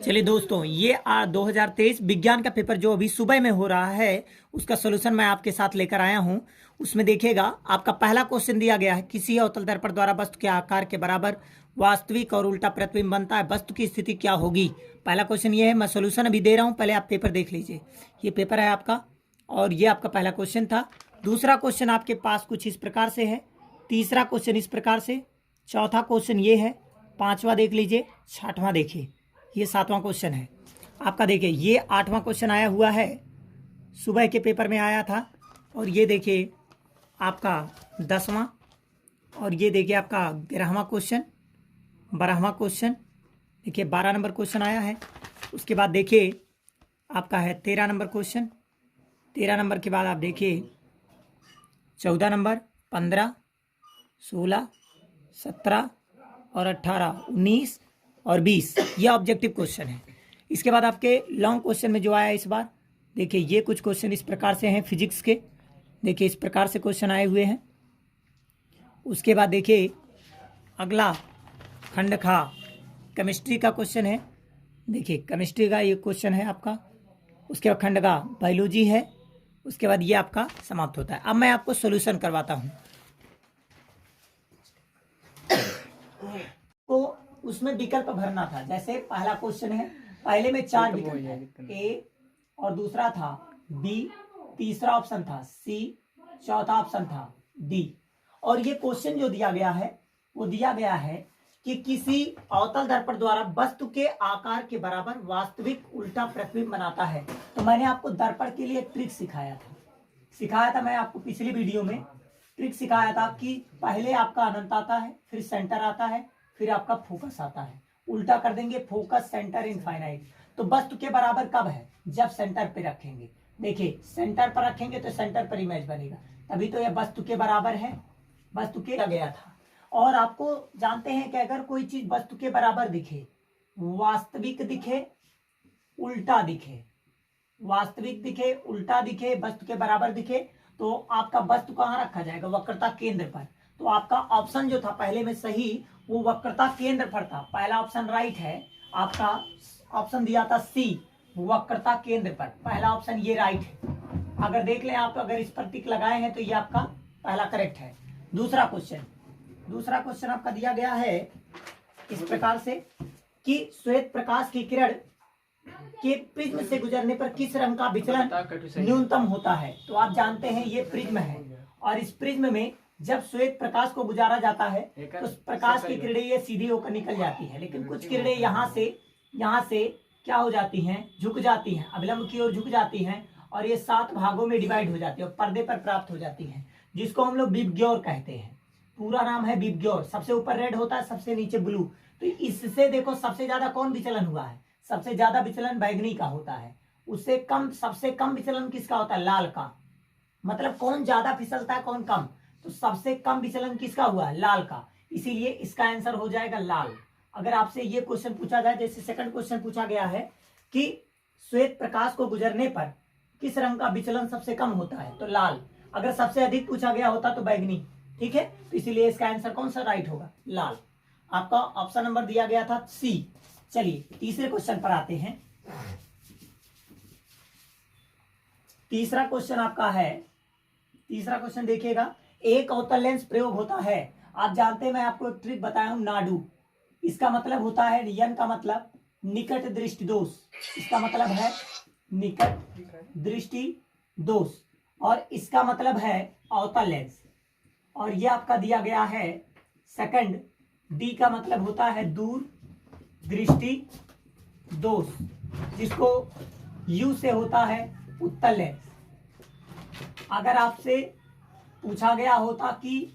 चलिए दोस्तों, ये 2023 विज्ञान का पेपर जो अभी सुबह में हो रहा है उसका सोल्यूशन मैं आपके साथ लेकर आया हूं। उसमें देखिएगा, आपका पहला क्वेश्चन दिया गया है, किसी अवतल दर्पण द्वारा वस्तु के आकार के बराबर वास्तविक और उल्टा प्रतिबिंब बनता है, वस्तु की स्थिति क्या होगी। पहला क्वेश्चन ये है। मैं सोल्यूशन अभी दे रहा हूँ, पहले आप पेपर देख लीजिए। ये पेपर है आपका और ये आपका पहला क्वेश्चन था। दूसरा क्वेश्चन आपके पास कुछ इस प्रकार से है, तीसरा क्वेश्चन इस प्रकार से, चौथा क्वेश्चन ये है, पांचवा देख लीजिए, छठवां देखिए, ये सातवां क्वेश्चन है आपका। देखिए ये आठवां क्वेश्चन आया हुआ है, सुबह के पेपर में आया था। और ये देखिए आपका 10वां, और ये देखिए आपका 11वां क्वेश्चन, 12वां क्वेश्चन, देखिए 12 नंबर क्वेश्चन आया है। उसके बाद देखिए आपका है 13 नंबर क्वेश्चन, 13 नंबर के बाद आप देखिए 14 नंबर, 15, 16, 17 और 18, 19 और 20, ये ऑब्जेक्टिव क्वेश्चन है। इसके बाद आपके लॉन्ग क्वेश्चन में जो आया इस बार, देखिए ये कुछ क्वेश्चन इस प्रकार से हैं फिजिक्स के, देखिए इस प्रकार से क्वेश्चन आए हुए हैं। उसके बाद देखिए अगला खंड खा केमिस्ट्री का क्वेश्चन है, देखिए केमिस्ट्री का ये क्वेश्चन है आपका। उसके बाद खंड का बायोलॉजी है। उसके बाद ये आपका समाप्त होता है। अब मैं आपको सोल्यूशन करवाता हूँ। तो उसमें विकल्प भरना था। जैसे पहला क्वेश्चन है, पहले में 4 विकल्प है, ए, और दूसरा था बी, तीसरा ऑप्शन था सी, चौथा ऑप्शन था डी। और ये क्वेश्चन जो दिया गया है वो दिया गया है कि किसी अवतल दर्पण द्वारा वस्तु के आकार के बराबर वास्तविक उल्टा प्रतिबिंब बनाता है। तो मैंने आपको दर्पण के लिए एक ट्रिक सिखाया था मैं आपको पिछली वीडियो में। ट्रिक सिखाया था कि पहले आपका अनंत आता है, फिर सेंटर आता है, फिर आपका फोकस आता है। उल्टा कर देंगे, फोकस सेंटर इनफाइनाइट। तो वस्तु के बराबर कब है? जब सेंटर पे रखेंगे। देखिए सेंटर पर रखेंगे तो सेंटर पर इमेज बनेगा, तभी तो यह वस्तु के बराबर है, वस्तु के गया था। और आपको जानते हैं कि अगर कोई चीज वस्तु के बराबर दिखे, वास्तविक दिखे, उल्टा दिखे, वास्तविक दिखे, उल्टा दिखे, वस्तु के बराबर दिखे, तो आपका वस्तु कहाँ रखा जाएगा? वक्रता केंद्र पर। तो आपका ऑप्शन जो था पहले में सही, वो वक्रता केंद्र पर था। पहला ऑप्शन राइट है आपका। ऑप्शन दिया था सी, वक्रता केंद्र पर। पहला ऑप्शन ये राइट है। अगर देख लें आप, अगर इस पर टिक लगाए हैं तो ये आपका पहला करेक्ट है। दूसरा क्वेश्चन आपका दिया गया है इस प्रकार से कि श्वेत प्रकाश की किरण के प्रिज्म से गुजरने पर किस रंग का विचलन न्यूनतम होता है। तो आप जानते हैं ये प्रिज्म है, और इस प्रिज्म में जब श्वेत प्रकाश को गुजारा जाता है तो प्रकाश की किरणें ये सीधी होकर निकल जाती है, लेकिन कुछ किरणें यहाँ से क्या हो जाती हैं? झुक जाती हैं, अभिलंब की ओर झुक जाती हैं, और ये 7 भागों में डिवाइड हो जाती है और पर्दे पर प्राप्त हो जाती हैं, जिसको हम लोग विबग्योर कहते हैं। पूरा नाम है विबग्योर। सबसे ऊपर रेड होता है, सबसे नीचे ब्लू। तो इससे देखो सबसे ज्यादा कौन विचलन हुआ है? सबसे ज्यादा विचलन बैगनी का होता है। उससे कम, सबसे कम विचलन किसका होता है? लाल का। मतलब कौन ज्यादा फिसलता है, कौन कम। तो सबसे कम विचलन किसका हुआ है? लाल का। इसीलिए इसका आंसर हो जाएगा लाल। अगर आपसे ये क्वेश्चन पूछा जाए, जैसे सेकंड क्वेश्चन पूछा गया है कि श्वेत प्रकाश को गुजरने पर किस रंग का विचलन सबसे कम होता है, तो लाल। अगर सबसे अधिक पूछा गया होता तो बैगनी। ठीक है, तो इसीलिए इसका आंसर कौन सा राइट होगा? लाल। आपका ऑप्शन नंबर दिया गया था सी। चलिए तीसरे क्वेश्चन पर आते हैं। तीसरा क्वेश्चन आपका है, तीसरा क्वेश्चन देखिएगा, एक अवतल लेंस प्रयोग होता है। आप जानते हैं, मैं आपको एक ट्रिक बताया हूं, नाडू। इसका मतलब होता है, यन का मतलब निकट दृष्टि दोष। इसका मतलब है निकट दृष्टि दोष, और इसका मतलब है अवतल लेंस। और ये आपका दिया गया है सेकंड। डी का मतलब होता है दूर दृष्टि दोष, जिसको यू से होता है उत्तल लेंस। अगर आपसे पूछा गया होता कि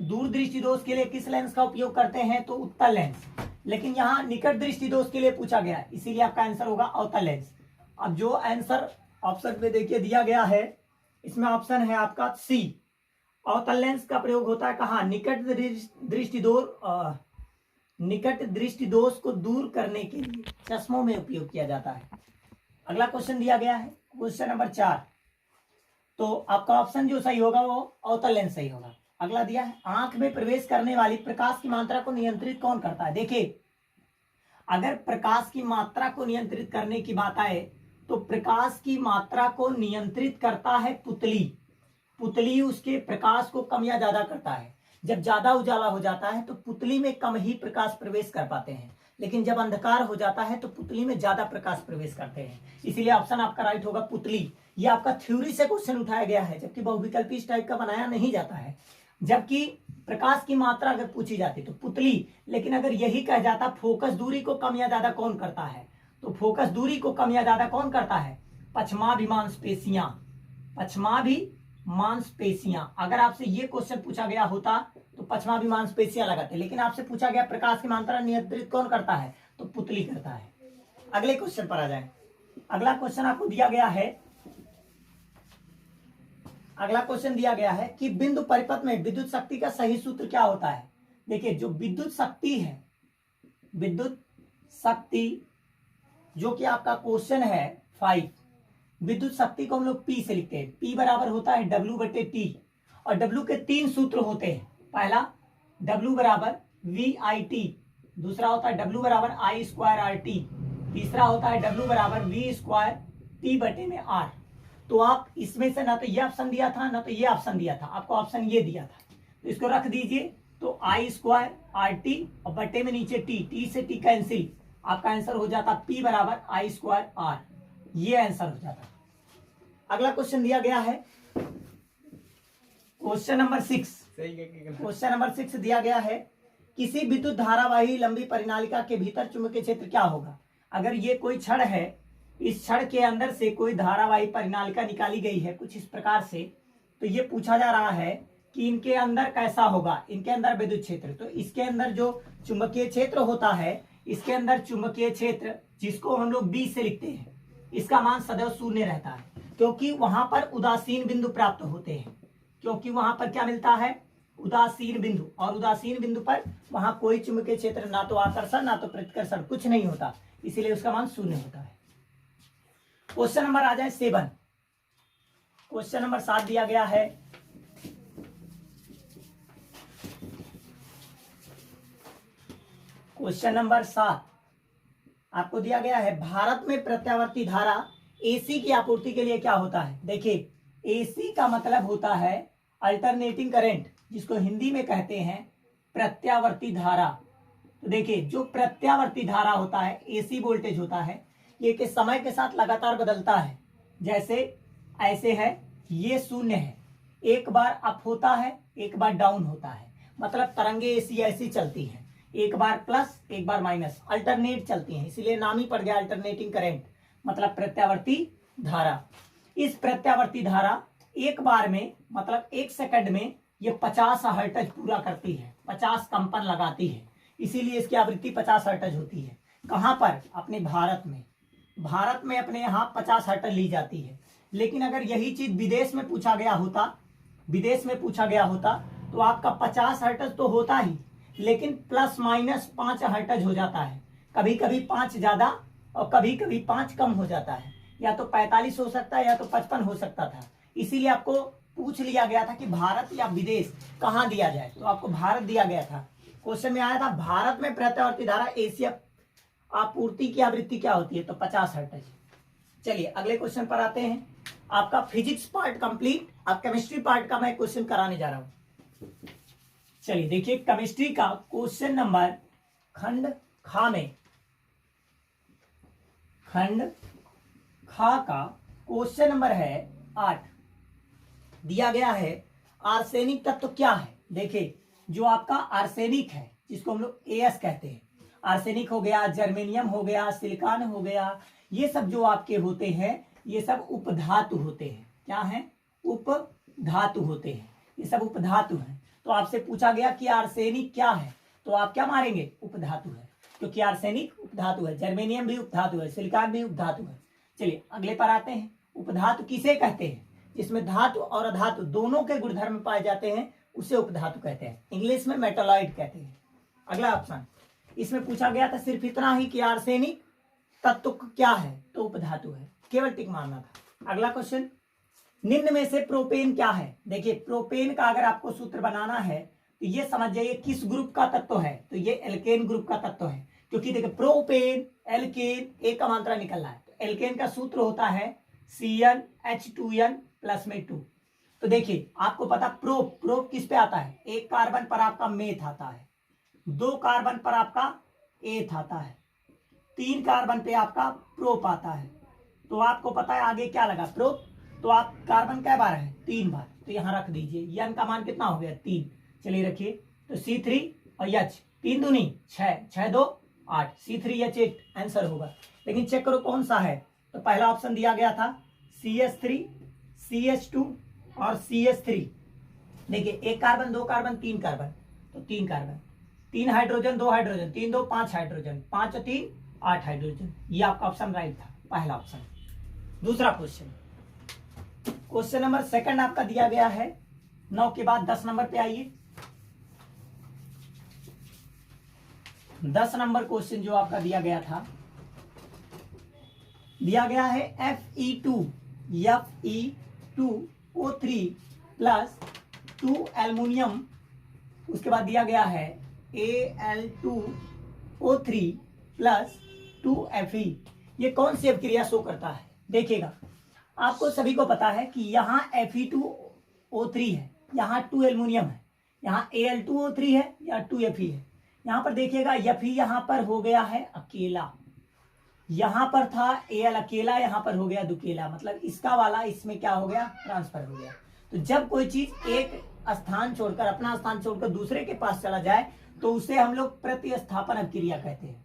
दूर दृष्टि दोष के लिए किस लेंस का उपयोग करते हैं, तो उत्तल लेंस, लेकिन यहाँ निकट दृष्टि दोष के लिए पूछा गया, इसीलिए आपका आंसर होगा अवतल लेंस। अब जो आंसर ऑप्शन में देखिए दिया गया है, इसमें ऑप्शन है आपका सी, अवतल लेंस का प्रयोग होता है कहाँ? निकट दृष्टि दोष को दूर करने के लिए चश्मों में उपयोग किया जाता है। अगला क्वेश्चन दिया गया है, क्वेश्चन नंबर 4। तो आपका ऑप्शन जो सही होगा वो अवतल लेंस सही होगा। अगला दिया है, आंख में प्रवेश करने वाली प्रकाश की मात्रा को नियंत्रित कौन करता है? देखिए अगर प्रकाश की मात्रा को नियंत्रित करने की बात आए तो प्रकाश की मात्रा को नियंत्रित करता है पुतली। पुतली उसके प्रकाश को कम या ज्यादा करता है। जब ज्यादा उजाला हो जाता है तो पुतली में कम ही प्रकाश प्रवेश कर पाते हैं, लेकिन जब अंधकार हो जाता है तो पुतली में ज्यादा प्रकाश प्रवेश करते हैं। इसीलिए ऑप्शन आपका राइट होगा पुतली। ये आपका थ्योरी से क्वेश्चन उठाया गया है, जबकि बहुविकल्पी इस टाइप का बनाया नहीं जाता है। जबकि प्रकाश की मात्रा अगर पूछी जाती तो पुतली, लेकिन अगर यही कह जाता फोकस दूरी को कम या ज्यादा कौन करता है, तो फोकस दूरी को कम या ज्यादा कौन करता है, पश्चमाभि मांसपेशियां। पश्चमाभि मांसपेशियां। अगर आपसे ये क्वेश्चन पूछा गया होता तो पश्चमाभि मांसपेशियां लगाते, लेकिन आपसे पूछा गया प्रकाश की मात्रा नियंत्रित कौन करता है, तो पुतली करता है। अगले क्वेश्चन पर आ जाए। अगला क्वेश्चन आपको दिया गया है, अगला क्वेश्चन दिया गया है कि बिंदु परिपथ में विद्युत शक्ति का सही सूत्र क्या होता है। देखिए जो विद्युत शक्ति है, विद्युत शक्ति जो कि आपका क्वेश्चन है 5, विद्युत शक्ति को हम लोग P से लिखते हैं। P बराबर होता है W/T, और W के 3 सूत्र होते हैं। पहला W बराबर VIT, दूसरा होता है W बराबर I²RT, तीसरा होता है W बराबर V²T/R। तो आप इसमें से ना तो ये ऑप्शन दिया था ना तो ये ऑप्शन दिया था, आपको ऑप्शन ये दिया था, तो इसको रख दीजिए। तो I²RT और बटे में नीचे T से T कैंसिल, आपका आंसर हो जाता P बराबर I²R। ये आंसर हो जाता। अगला क्वेश्चन दिया गया है क्वेश्चन नंबर 6। क्वेश्चन नंबर 6 दिया गया है, किसी विद्युत धारावाही लंबी परिनालिका के भीतर चुंबकीय क्षेत्र क्या होगा। अगर ये कोई छड़ है, इस छड़ के अंदर से कोई धारावाही परिनालिका निकाली गई है कुछ इस प्रकार से, तो ये पूछा जा रहा है कि इनके अंदर कैसा होगा, इनके अंदर विद्युत क्षेत्र। तो इसके अंदर जो चुंबकीय क्षेत्र होता है, इसके अंदर चुंबकीय क्षेत्र जिसको हम लोग B से लिखते हैं, इसका मान सदैव शून्य रहता है, क्योंकि वहां पर उदासीन बिंदु प्राप्त होते हैं। क्योंकि वहां पर क्या मिलता है, उदासीन बिंदु, और उदासीन बिंदु पर वहां कोई चुंबकीय क्षेत्र ना तो आकर्षण ना तो प्रतिकर्षण कुछ नहीं होता, इसीलिए उसका मान शून्य होता है। क्वेश्चन नंबर आ जाए 7। क्वेश्चन नंबर 7 दिया गया है, क्वेश्चन नंबर 7 आपको दिया गया है, भारत में प्रत्यावर्ती धारा AC की आपूर्ति के लिए क्या होता है। देखिए AC का मतलब होता है अल्टरनेटिंग करंट, जिसको हिंदी में कहते हैं प्रत्यावर्ती धारा। तो देखिए जो प्रत्यावर्ती धारा होता है, AC वोल्टेज होता है, ये के समय के साथ लगातार बदलता है। जैसे ऐसे है, ये शून्य है, एक बार अप होता है एक बार डाउन होता है, मतलब तरंगे AC ऐसी चलती हैं, एक बार प्लस एक बार माइनस, अल्टरनेट चलती हैं, इसीलिए नाम ही पड़ गया अल्टरनेटिंग करंट, मतलब प्रत्यावर्ती धारा। इस प्रत्यावर्ती धारा एक बार में मतलब 1 सेकंड में ये 50 हर्ट्ज पूरा करती है, 50 कंपन लगाती है, इसीलिए इसकी आवृत्ति 50 हर्ट्ज होती है। कहां पर, अपने भारत में। भारत में अपने यहाँ 50 हर्ट्ज ली जाती है। लेकिन अगर यही चीज विदेश में पूछा गया होता, विदेश में पूछा गया होता तो आपका 50 हर्ट्ज तो होता ही, लेकिन प्लस माइनस 5 हर्ट्ज हो जाता है। कभी कभी 5 ज्यादा और कभी कभी 5 कम हो जाता है, या तो 45 हो सकता है या तो 55 हो सकता था। इसीलिए आपको पूछ लिया गया था कि भारत या विदेश कहाँ दिया जाए, तो आपको भारत दिया गया था। क्वेश्चन में आया था भारत में प्रत्यावर्ती धारा AC आपूर्ति की आवृत्ति क्या होती है, तो 50 हर्ट्ज। चलिए अगले क्वेश्चन पर आते हैं। आपका फिजिक्स पार्ट कंप्लीट, अब केमिस्ट्री पार्ट का मैं क्वेश्चन कराने जा रहा हूं। चलिए देखिए केमिस्ट्री का क्वेश्चन नंबर खंड खा में, खंड खा का क्वेश्चन नंबर है 8। दिया गया है आर्सेनिक तत्व क्या है। देखिए जो आपका आर्सेनिक है, जिसको हम लोग AS कहते हैं, आर्सेनिक हो गया, जर्मेनियम हो गया, सिलिकॉन हो गया, ये सब जो आपके होते हैं ये सब उपधातु होते हैं। क्या है, उपधातु होते हैं, ये सब उपधातु हैं। तो आपसे पूछा गया कि आर्सेनिक क्या है, तो आप क्या मारेंगे, उपधातु है, क्योंकि आर्सेनिक उपधातु है, जर्मेनियम भी उपधातु है, सिलिकॉन भी उपधातु है। चलिए अगले पर आते हैं। उपधातु किसे कहते हैं, जिसमें धातु और अधातु दोनों के गुणधर्म पाए जाते हैं, उसे उपधातु कहते हैं, इंग्लिश में मेटालॉइड कहते हैं। अगला ऑप्शन, इसमें पूछा गया था सिर्फ इतना ही कि आर्सेनिक तत्व क्या है, तो उपधातु है, केवल टिक मारना था। अगला क्वेश्चन, निम्न में से प्रोपेन क्या है। देखिए प्रोपेन का अगर आपको सूत्र बनाना है तो ये समझ जाइए किस ग्रुप का तत्व है, तो ये एल्केन ग्रुप का तत्व है, क्योंकि देखिए प्रोपेन, एल्केन, एक का मात्रा निकल रहा है। तो एल्केन का सूत्र होता है CnH2n प्लस में 2। तो देखिए आपको पता प्रोप किस पे आता है, एक कार्बन पर आपका मेथ आता है, 2 कार्बन पर आपका एथ आता है, 3 कार्बन पे आपका प्रोप आता है। तो आपको पता है आगे क्या लगा प्रोप, तो आप कार्बन कै बार है 3 बार, तो यहां रख दीजिए। n का मान कितना हो गया 3, चलिए रखिए। तो C3 और H 3 दूनी 6, 6 2 8, C3H8 आंसर होगा। लेकिन चेक करो कौन सा है, तो पहला ऑप्शन दिया गया था CH3, CH2 और CH3। देखिए एक कार्बन, 2 कार्बन, 3 कार्बन, तो 3 कार्बन, 3 हाइड्रोजन, 2 हाइड्रोजन, 3 2 5 हाइड्रोजन, 5 और 3 8 हाइड्रोजन। ये आपका ऑप्शन राइट था, पहला ऑप्शन। दूसरा क्वेश्चन, क्वेश्चन नंबर सेकंड आपका दिया गया है 9 के बाद 10 नंबर पे आइए। 10 नंबर क्वेश्चन जो आपका दिया गया था, दिया गया है Fe2O3 प्लस 2 एल्युमिनियम, उसके बाद दिया गया है Al2O3 प्लस 2 Fe। ये कौन सी अभिक्रिया शो करता है? देखिएगा आपको सभी को पता है कि यहाँ Fe2O3 है, यहाँ 2 एल्युमिनियम है, यहाँ Al2O3 है, यहाँ 2 Fe है। यहाँ पर देखिएगा Fe यहाँ पर हो गया है अकेला, यहाँ पर था Al अकेला, यहाँ पर हो गया दुकेला, मतलब इसका वाला इसमें क्या हो गया, ट्रांसफर हो गया। तो जब कोई चीज एक स्थान छोड़कर, अपना स्थान छोड़कर दूसरे के पास चला जाए तो उसे हम लोग प्रतिस्थापन अभिक्रिया कहते हैं।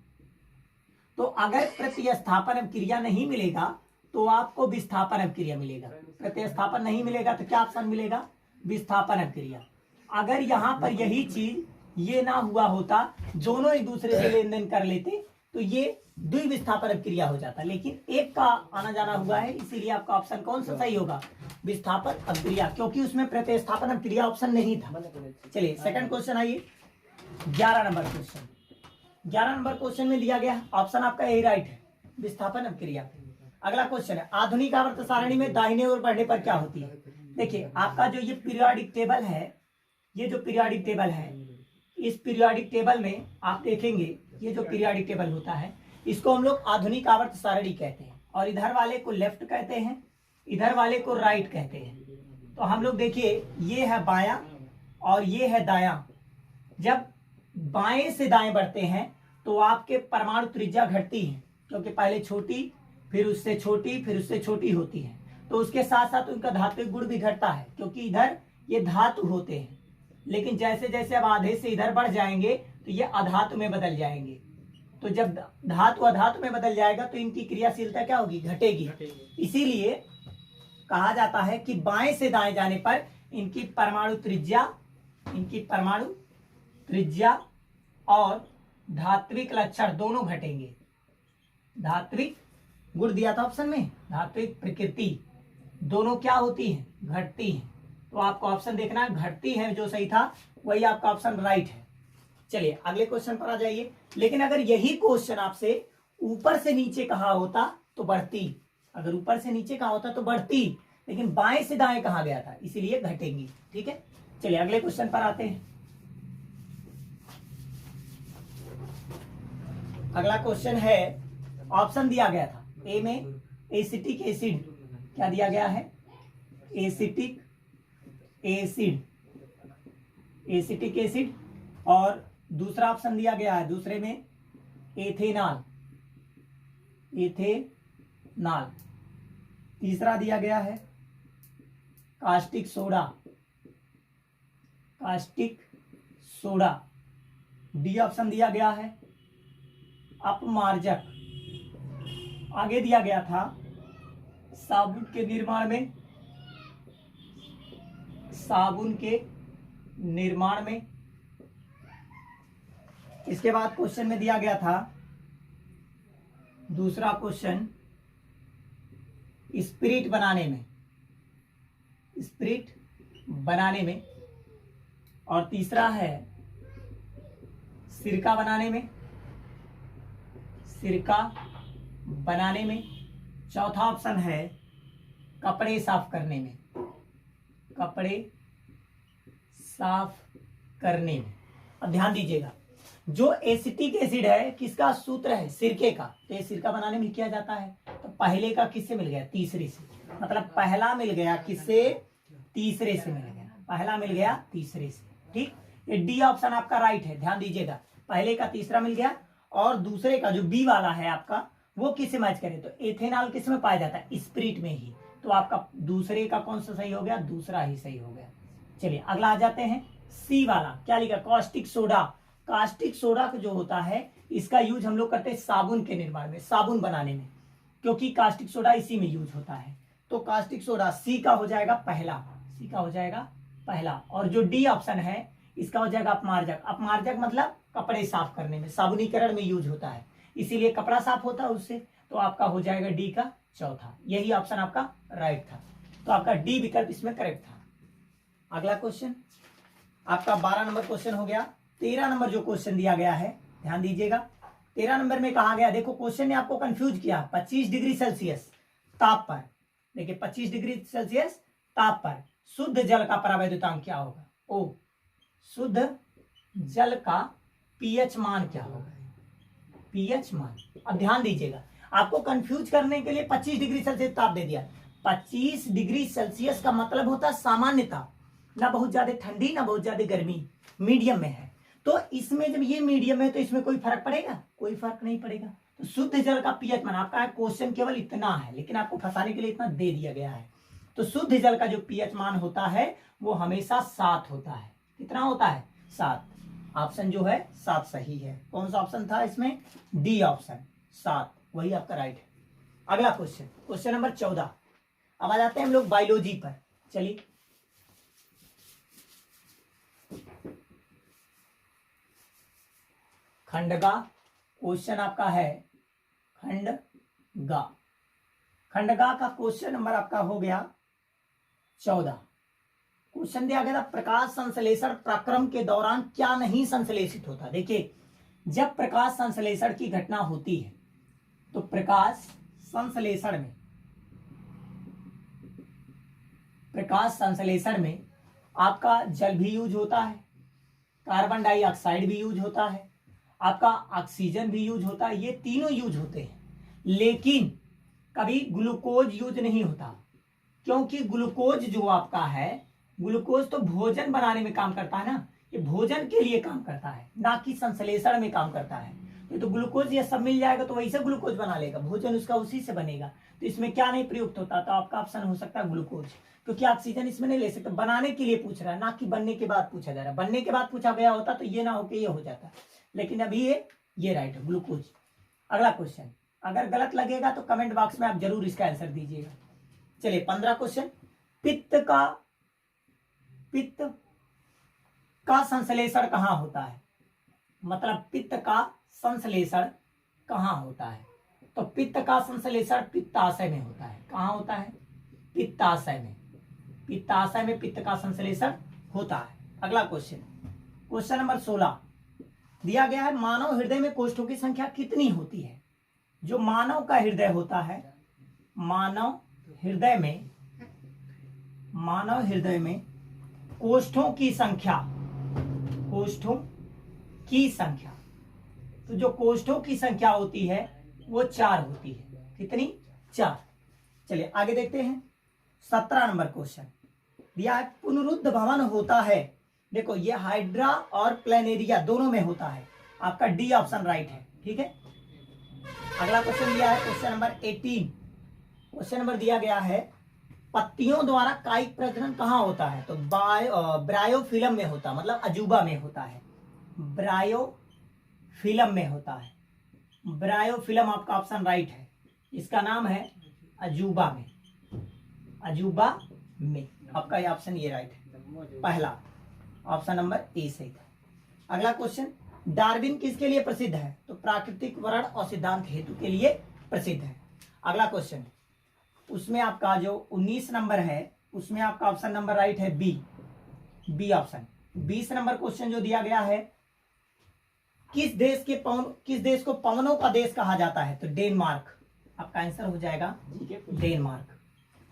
तो अगर प्रतिस्थापन अभिक्रिया नहीं मिलेगा तो आपको विस्थापन अभिक्रिया मिलेगा। प्रतिस्थापन नहीं मिलेगा तो क्या ऑप्शन मिलेगा, विस्थापन अभिक्रिया। अगर यहाँ पर यही चीज ये ना हुआ होता, दोनों एक दूसरे से लेन देन कर लेते तो ये द्विविस्थापन अभिक्रिया हो जाता, लेकिन एक का आना जाना हुआ है, इसीलिए आपका ऑप्शन कौन सा सही होगा, विस्थापन अभिक्रिया, क्योंकि उसमें प्रतिस्थापन अभिक्रिया ऑप्शन नहीं था। चलिए सेकंड क्वेश्चन आइए, 11 नंबर क्वेश्चन। 11 नंबर क्वेश्चन में दिया गया ऑप्शन आपका यही राइट है, विस्थापन अभिक्रिया। अगला क्वेश्चन है, आधुनिक आवर्त सारणी में दाहिने ओर बढ़ने पर क्या होती है? देखिए आपका जो ये पीरियोडिक टेबल है, ये जो पीरियोडिक टेबल है, इस पीरियोडिक टेबल में आप देखेंगे ये जो पीरियोडिक टेबल होता है इसको हम लोग आधुनिक आवर्त सारणी कहते हैं, और इधर वाले को लेफ्ट कहते हैं, इधर वाले को राइट कहते हैं। तो हम लोग देखिए ये है बायां और ये है दायां। जब बाएं से दाएं बढ़ते हैं तो आपके परमाणु त्रिज्या घटती है, क्योंकि पहले छोटी, फिर उससे छोटी, फिर उससे छोटी होती है। तो उसके साथ साथ उनका धात्विक गुण भी घटता है, क्योंकि इधर ये धातु होते हैं, लेकिन जैसे जैसे अब आधे से इधर बढ़ जाएंगे तो ये अधातु में बदल जाएंगे। तो जब धातु अधातु में बदल जाएगा तो इनकी क्रियाशीलता क्या होगी, घटेगी। इसीलिए कहा जाता है कि बाएं से दाएं जाने पर इनकी परमाणु त्रिज्या और धात्विक लक्षण दोनों घटेंगे। धात्विक गुण दिया था ऑप्शन में, धात्विक प्रकृति दोनों क्या होती हैं, घटती हैं। तो आपको ऑप्शन देखना है, घटती है जो सही था वही आपका ऑप्शन राइट है। चलिए अगले क्वेश्चन पर आ जाइए। लेकिन अगर यही क्वेश्चन आपसे ऊपर से नीचे कहा होता तो बढ़ती, अगर ऊपर से नीचे कहा होता तो बढ़ती, लेकिन बाएं से दाएं कहा गया था, इसीलिए घटेंगी। ठीक है, चलिए अगले क्वेश्चन पर आते हैं। अगला क्वेश्चन है, ऑप्शन दिया गया था ए में एसिटिक एसिड, क्या दिया गया है, एसिटिक एसिड, और दूसरा ऑप्शन दिया गया है, दूसरे में एथेनॉल, तीसरा दिया गया है कास्टिक सोडा, डी ऑप्शन दिया गया है अपमार्जक। आगे दिया गया था साबुन के निर्माण में। इसके बाद क्वेश्चन में दिया गया था दूसरा क्वेश्चन स्पिरिट बनाने में, और तीसरा है सिरका बनाने में, चौथा ऑप्शन है कपड़े साफ करने में। अब ध्यान दीजिएगा, जो एसिटिक एसिड है किसका सूत्र है, सिरके का, तो ये सिरका बनाने में क्या जाता है, तो पहले का किससे मिल गया, तीसरे से, मतलब पहला मिल गया किससे, तीसरे से मिल गया, पहला मिल गया तीसरे से, ठीक। ये डी ऑप्शन आपका राइट है, ध्यान दीजिएगा, पहले का तीसरा मिल गया और दूसरे का जो बी वाला है आपका वो किससे मैच करे, तो एथेनॉल किस में पाया जाता है, स्पिरिट में ही, तो आपका दूसरे का कौन सा सही हो गया, दूसरा ही सही हो गया। चलिए अगला आ जाते हैं, सी वाला क्या लिखा, कास्टिक सोडा। कास्टिक सोडा जो होता है इसका यूज हम लोग करते हैं साबुन के निर्माण में, साबुन बनाने में, क्योंकि कास्टिक सोडा इसी में यूज होता है। तो कास्टिक सोडा सी का हो जाएगा पहला, सी का हो जाएगा पहला, और जो डी ऑप्शन है इसका हो जाएगा अपमार्जक। अपमार्जक मतलब कपड़े साफ करने में, साबुनीकरण में यूज होता है, इसीलिए कपड़ा साफ होता है उससे, तो आपका हो जाएगा डी का चौथा, यही ऑप्शन आपका राइट था, तो आपका डी विकल्प इसमें करेक्ट था। अगला क्वेश्चन आपका 12 नंबर क्वेश्चन हो गया। 13 नंबर जो क्वेश्चन दिया गया है ध्यान दीजिएगा, 13 नंबर में कहा गया, देखो क्वेश्चन ने आपको कंफ्यूज किया, 25 डिग्री सेल्सियस ताप पर, देखिए 25 डिग्री सेल्सियस ताप पर शुद्ध जल का परावैद्युतांक क्या होगा, ओ शुद्ध जल का पीएच मान क्या होगा, पीएच मान। अब ध्यान दीजिएगा, आपको कंफ्यूज करने के लिए 25 डिग्री सेल्सियस ताप दे दिया, 25 डिग्री सेल्सियस का मतलब होता है सामान्य ताप, ना बहुत ज्यादा ठंडी ना बहुत ज्यादा गर्मी, मीडियम में है। तो इसमें जब ये मीडियम है तो इसमें कोई फर्क पड़ेगा, कोई फर्क नहीं पड़ेगा। तो शुद्ध जल का पीएच मान आपका क्वेश्चन केवल इतना है, लेकिन आपको फंसाने के लिए इतना दे दिया गया है। तो शुद्ध जल का जो पीएच मान होता है वो हमेशा 7 होता है, कितना होता है, 7। ऑप्शन जो है 7 सही है। कौन सा ऑप्शन था इसमें, डी ऑप्शन 7, वही आपका राइट है। अगला क्वेश्चन, क्वेश्चन नंबर 14। अब आ जाते हैं हम लोग बायोलॉजी पर। चलिए खंडगा क्वेश्चन आपका है, खंडगा, खंडगा का क्वेश्चन नंबर आपका हो गया 14। क्वेश्चन दिया गया था, प्रकाश संश्लेषण प्रक्रम के दौरान क्या नहीं संश्लेषित होता। देखिए जब प्रकाश संश्लेषण की घटना होती है तो प्रकाश संश्लेषण में, प्रकाश संश्लेषण में आपका जल भी यूज होता है, कार्बन डाइऑक्साइड भी यूज होता है, आपका ऑक्सीजन भी यूज होता है, ये तीनों यूज होते हैं, लेकिन कभी ग्लूकोज यूज नहीं होता, क्योंकि ग्लूकोज जो आपका है, ग्लूकोज तो भोजन बनाने में काम करता है ना, ये भोजन के लिए काम करता है, ना कि संश्लेषण में काम करता है। तो ग्लूकोज ये सब मिल जाएगा तो वैसे ग्लूकोज बना लेगा, भोजन उसका उसी से बनेगा, तो इसमें क्या नहीं प्रयुक्त होता, तो आपका ऑप्शन हो सकता है ग्लूकोज, क्योंकि ऑक्सीजन इसमें नहीं ले सकते, बनाने के लिए पूछ रहा है, ना कि बनने के बाद पूछा जा रहा है। बनने के बाद पूछा गया होता तो ये ना होके ये हो जाता, लेकिन अभी ये राइट है, ग्लूकोज। अगला क्वेश्चन, अगर गलत लगेगा तो कमेंट बॉक्स में आप जरूर इसका आंसर दीजिएगा। चलिए 15 क्वेश्चन, पित्त का संश्लेषण कहाँ होता है, मतलब पित्त का संश्लेषण कहाँ होता है, तो पित्त का संश्लेषण पित्ताशय में होता है। कहाँ होता है, पित्ताशय में, पित्ताशय में पित्त का संश्लेषण होता है। अगला क्वेश्चन, क्वेश्चन नंबर 16 दिया गया है, मानव हृदय में कोष्ठों की संख्या कितनी होती है। जो मानव का हृदय होता है, मानव हृदय में कोष्ठों की संख्या, कोष्ठों की संख्या, तो जो कोष्ठों की संख्या होती है वो 4 होती है। कितनी, 4। चलिए आगे देखते हैं। 17 नंबर क्वेश्चन दिया है, पुनरुद्ध भवन होता है, देखो ये हाइड्रा और प्लेनेरिया दोनों में होता है, आपका डी ऑप्शन राइट है, ठीक है। अगला क्वेश्चन दिया है क्वेश्चन नंबर 18। क्वेश्चन नंबर दिया गया है, पत्तियों द्वारा कायिक प्रजनन कहाँ होता है, तो ब्रायोफिलम में होता है, मतलब अजूबा में होता है, ब्रायोफिलम में होता है। ब्रायोफिलम आपका ऑप्शन राइट है, इसका नाम है अजूबा में, अजूबा में, आपका ये ऑप्शन ये राइट है, पहला ऑप्शन नंबर ए सही था। अगला क्वेश्चन, डार्विन किसके लिए प्रसिद्ध है, तो प्राकृतिक वर्ण और सिद्धांत हेतु के लिए प्रसिद्ध है। अगला क्वेश्चन, उसमें आपका जो 19 नंबर है उसमें आपका ऑप्शन नंबर राइट है बी ऑप्शन। 20 नंबर क्वेश्चन जो दिया गया है, किस देश को पवनों का देश कहा जाता है, तो डेनमार्क, आपका आंसर हो जाएगा डेनमार्क।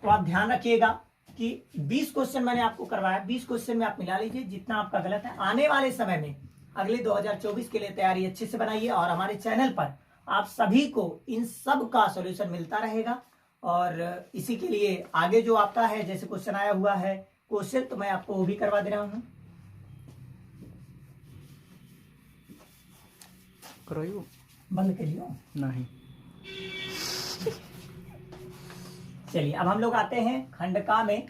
तो आप ध्यान रखिएगा कि 20 क्वेश्चन मैंने आपको करवाया, 20 क्वेश्चन में आप मिला लीजिए, जितना आपका गलत है आने वाले समय में अगले 2024 के लिए तैयारी अच्छे से बनाइए और हमारे चैनल पर आप सभी को इन सब का सॉल्यूशन मिलता रहेगा। और इसी के लिए आगे जो आपका है, जैसे क्वेश्चन आया हुआ है क्वेश्चन, तो मैं आपको वो भी करवा दे रहा हूँ। बंद करिए नहीं। चलिए अब हम लोग आते हैं खंडका में।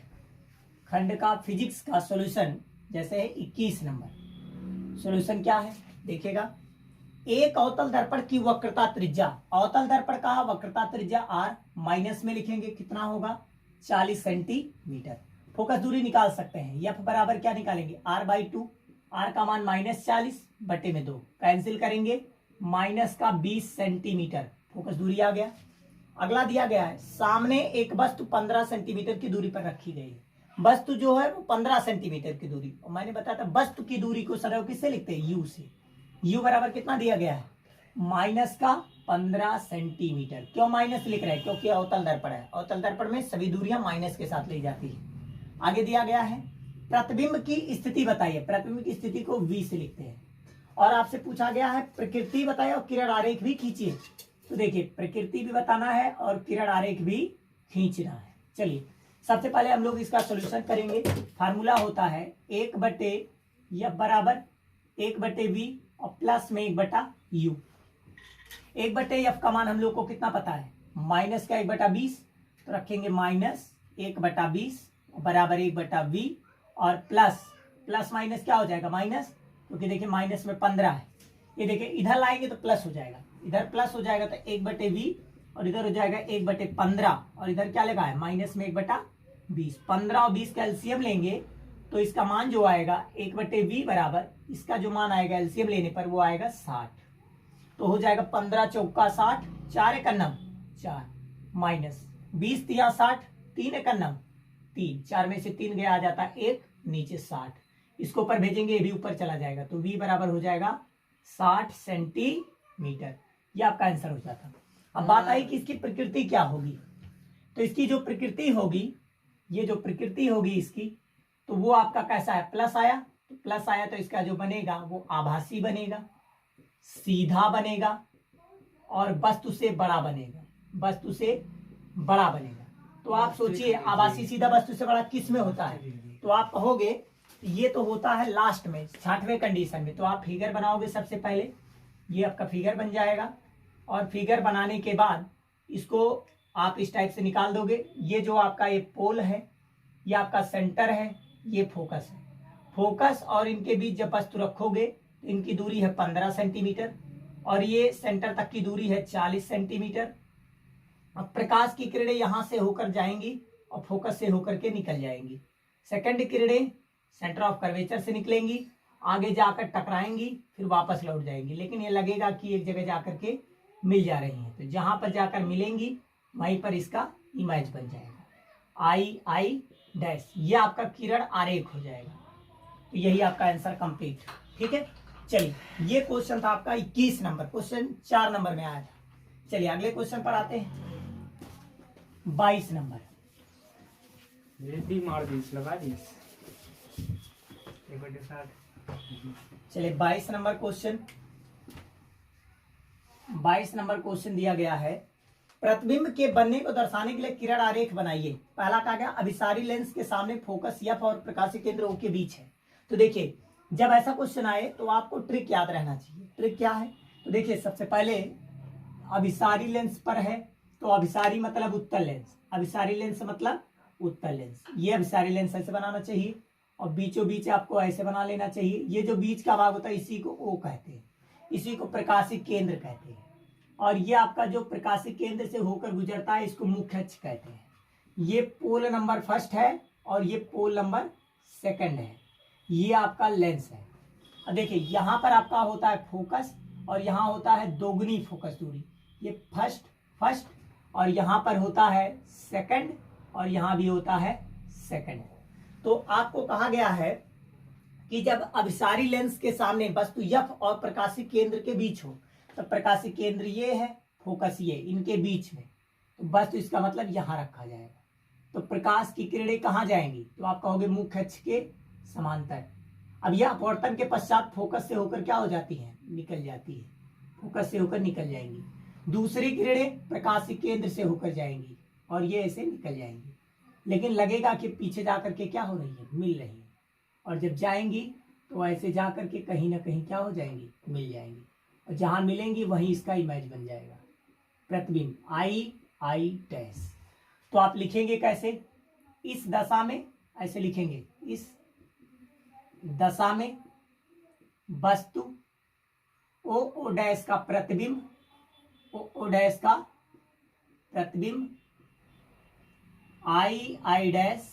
खंडका फिजिक्स का सॉल्यूशन जैसे है 21 नंबर। सॉल्यूशन क्या है देखिएगा। एक अवतल दर्पण की वक्रता त्रिज्या, अवतल दर्पण का वक्रता त्रिज्या r, माइनस में लिखेंगे कितना होगा 40 सेंटीमीटर। फोकस दूरी निकाल सकते हैं, f बराबर क्या निकालेंगे r/2, r का मान -40/2, कैंसिल करेंगे माइनस का 20 सेंटीमीटर, फोकस दूरी आ गया। अगला दिया गया है सामने एक वस्तु 15 सेंटीमीटर की दूरी पर रखी गई है। वस्तु जो है वो 15 सेंटीमीटर की दूरी, और मैंने बताया था वस्तु की दूरी को सरल किससे लिखते हैं, u से। u बराबर कितना दिया गया है माइनस का 15 सेंटीमीटर। क्यों माइनस लिख रहे हैं, क्योंकि अवतल दर्पण है, अवतल दर्पण में सभी दूरियां माइनस के साथ ली जाती है। आगे दिया गया है प्रतिबिंब की स्थिति बताइए, प्रतिबिंब की स्थिति को v से लिखते हैं। और आपसे पूछा गया है प्रकृति बताइए और किरण आरेख भी खींचिए। तो देखिए प्रकृति भी बताना है और किरण आरेख भी खींचना है। चलिए सबसे पहले हम लोग इसका सॉल्यूशन करेंगे। फार्मूला होता है 1/f बराबर 1/v और प्लस में 1/u। 1/f का मान हम लोग को कितना पता है, माइनस का 1/20, तो रखेंगे माइनस 1/20 बराबर 1/v और प्लस माइनस क्या हो जाएगा माइनस, क्योंकि देखिए माइनस में 15 है। ये देखिए इधर लाएंगे तो प्लस हो जाएगा, इधर प्लस हो जाएगा तो 1/v और इधर हो जाएगा 1/15 और इधर क्या लगा है माइनस में 1/20। 15 और 20 का एलसीएम लेंगे तो इसका मान जो आएगा 1/v बराबर, इसका जो मान आएगा एलसीएम लेने पर वो आएगा 60। तो हो जाएगा 15 चौका 60, 4 एक अन्नम 4 माइनस 20 तिया 60, 3 एक अन्नम 3, 4 में से 3 गया आ जाता है 1, नीचे 60। इसको ऊपर भेजेंगे ये भी ऊपर चला जाएगा, तो v बराबर हो जाएगा 60 सेंटीमीटर। ये आपका आंसर हो जाता। अब बात आई कि इसकी प्रकृति क्या होगी। तो इसकी जो प्रकृति होगी, ये जो प्रकृति होगी इसकी, तो वो आपका कैसा है, प्लस आया, तो प्लस आया तो इसका जो बनेगा वो आभासी बनेगा, सीधा बनेगा और वस्तु से बड़ा बनेगा, वस्तु से बड़ा बनेगा। तो आप सोचिए आभासी सीधा वस्तु से बड़ा किस में होता है, तो आप कहोगे ये तो होता है लास्ट में 60वें कंडीशन में। तो आप फिगर बनाओगे सबसे पहले, ये आपका फिगर बन जाएगा और फिगर बनाने के बाद इसको आप इस टाइप से निकाल दोगे। ये जो आपका ये पोल है, ये आपका सेंटर है, ये फोकस है। फोकस और इनके बीच जब वस्तु रखोगे तो इनकी दूरी है 15 सेंटीमीटर और ये सेंटर तक की दूरी है 40 सेंटीमीटर। अब प्रकाश की किरणें यहां से होकर जाएंगी और फोकस से होकर के निकल जाएंगी। सेकंड किरणें सेंटर ऑफ कर्वेचर से निकलेंगी, आगे जाकर टकराएंगी, फिर वापस लौट जाएंगी, लेकिन ये लगेगा कि एक जगह जाकर के मिल जा रही हैं। तो जहां पर जाकर मिलेंगी वहीं पर इसका इमेज बन जाएगा I डैश, ये आपका किरण आरेख हो जाएगा। तो यही आपका आंसर कंप्लीट। ठीक है, चलिए ये क्वेश्चन था आपका 21 नंबर, क्वेश्चन 4 नंबर में आया था। चलिए अगले क्वेश्चन पर आते हैं 22 नंबर। लगा दी। चलिए 22 नंबर क्वेश्चन, 22 नंबर क्वेश्चन दिया गया है प्रतिबिंब के बनने को दर्शाने के लिए किरण आरेख बनाइए। पहला कहा गया अभिसारी लेंस के सामने फोकस एफ और प्रकाशीय केंद्र ओ के बीच है। तो देखिए जब ऐसा क्वेश्चन आए तो आपको ट्रिक याद रहना चाहिए। ट्रिक क्या है, तो देखिए सबसे पहले अभिसारी लेंस पर है, तो अभिसारी मतलब उत्तल लेंस, अभिसारी लेंस मतलब उत्तल लेंस। ये अभिसारी लेंस ऐसे बनाना चाहिए और बीचों बीच आपको ऐसे बना लेना चाहिए। ये जो बीच का भाग होता है इसी को ओ कहते हैं, इसी को प्रकाशिक केंद्र कहते हैं। और ये आपका जो प्रकाशिक केंद्र से होकर गुजरता है इसको मुख्य अक्ष कहते हैं। ये पोल नंबर फर्स्ट है और ये पोल नंबर सेकंड है। ये आपका लेंस है। अब देखिए यहाँ पर आपका होता है फोकस और यहाँ होता है दोगुनी फोकस दूरी। ये फर्स्ट और यहाँ पर होता है सेकंड और यहाँ भी होता है सेकंड। तो आपको कहा गया है कि जब अभिसारी लेंस के सामने वस्तु एफ और प्रकाशिक केंद्र के बीच हो, तो प्रकाशिक केंद्र ये है, फोकस ये, इनके बीच में, तो वस्तु इसका मतलब यहां रखा जाएगा। तो प्रकाश की किरणें कहां जाएंगी, तो आप कहोगे मुख्य अक्ष के समांतर। अब यह अपवर्तन के पश्चात फोकस से होकर क्या हो जाती है, निकल जाती है, फोकस से होकर निकल जाएंगी। दूसरी किरणें प्रकाशिक केंद्र से होकर जाएंगी और ये ऐसे निकल जाएंगी, लेकिन लगेगा कि पीछे जाकर के क्या हो रही है, मिल रही है। और जब जाएंगी तो ऐसे जाकर के कहीं ना कहीं क्या हो जाएंगी, मिल जाएंगी, और जहां मिलेंगी वहीं इसका इमेज बन जाएगा, प्रतिबिंब आई डैश। तो आप लिखेंगे कैसे, इस दशा में ऐसे लिखेंगे, इस दशा में वस्तु ओ डैश का प्रतिबिंब, ओ डैश का प्रतिबिंब आई डैश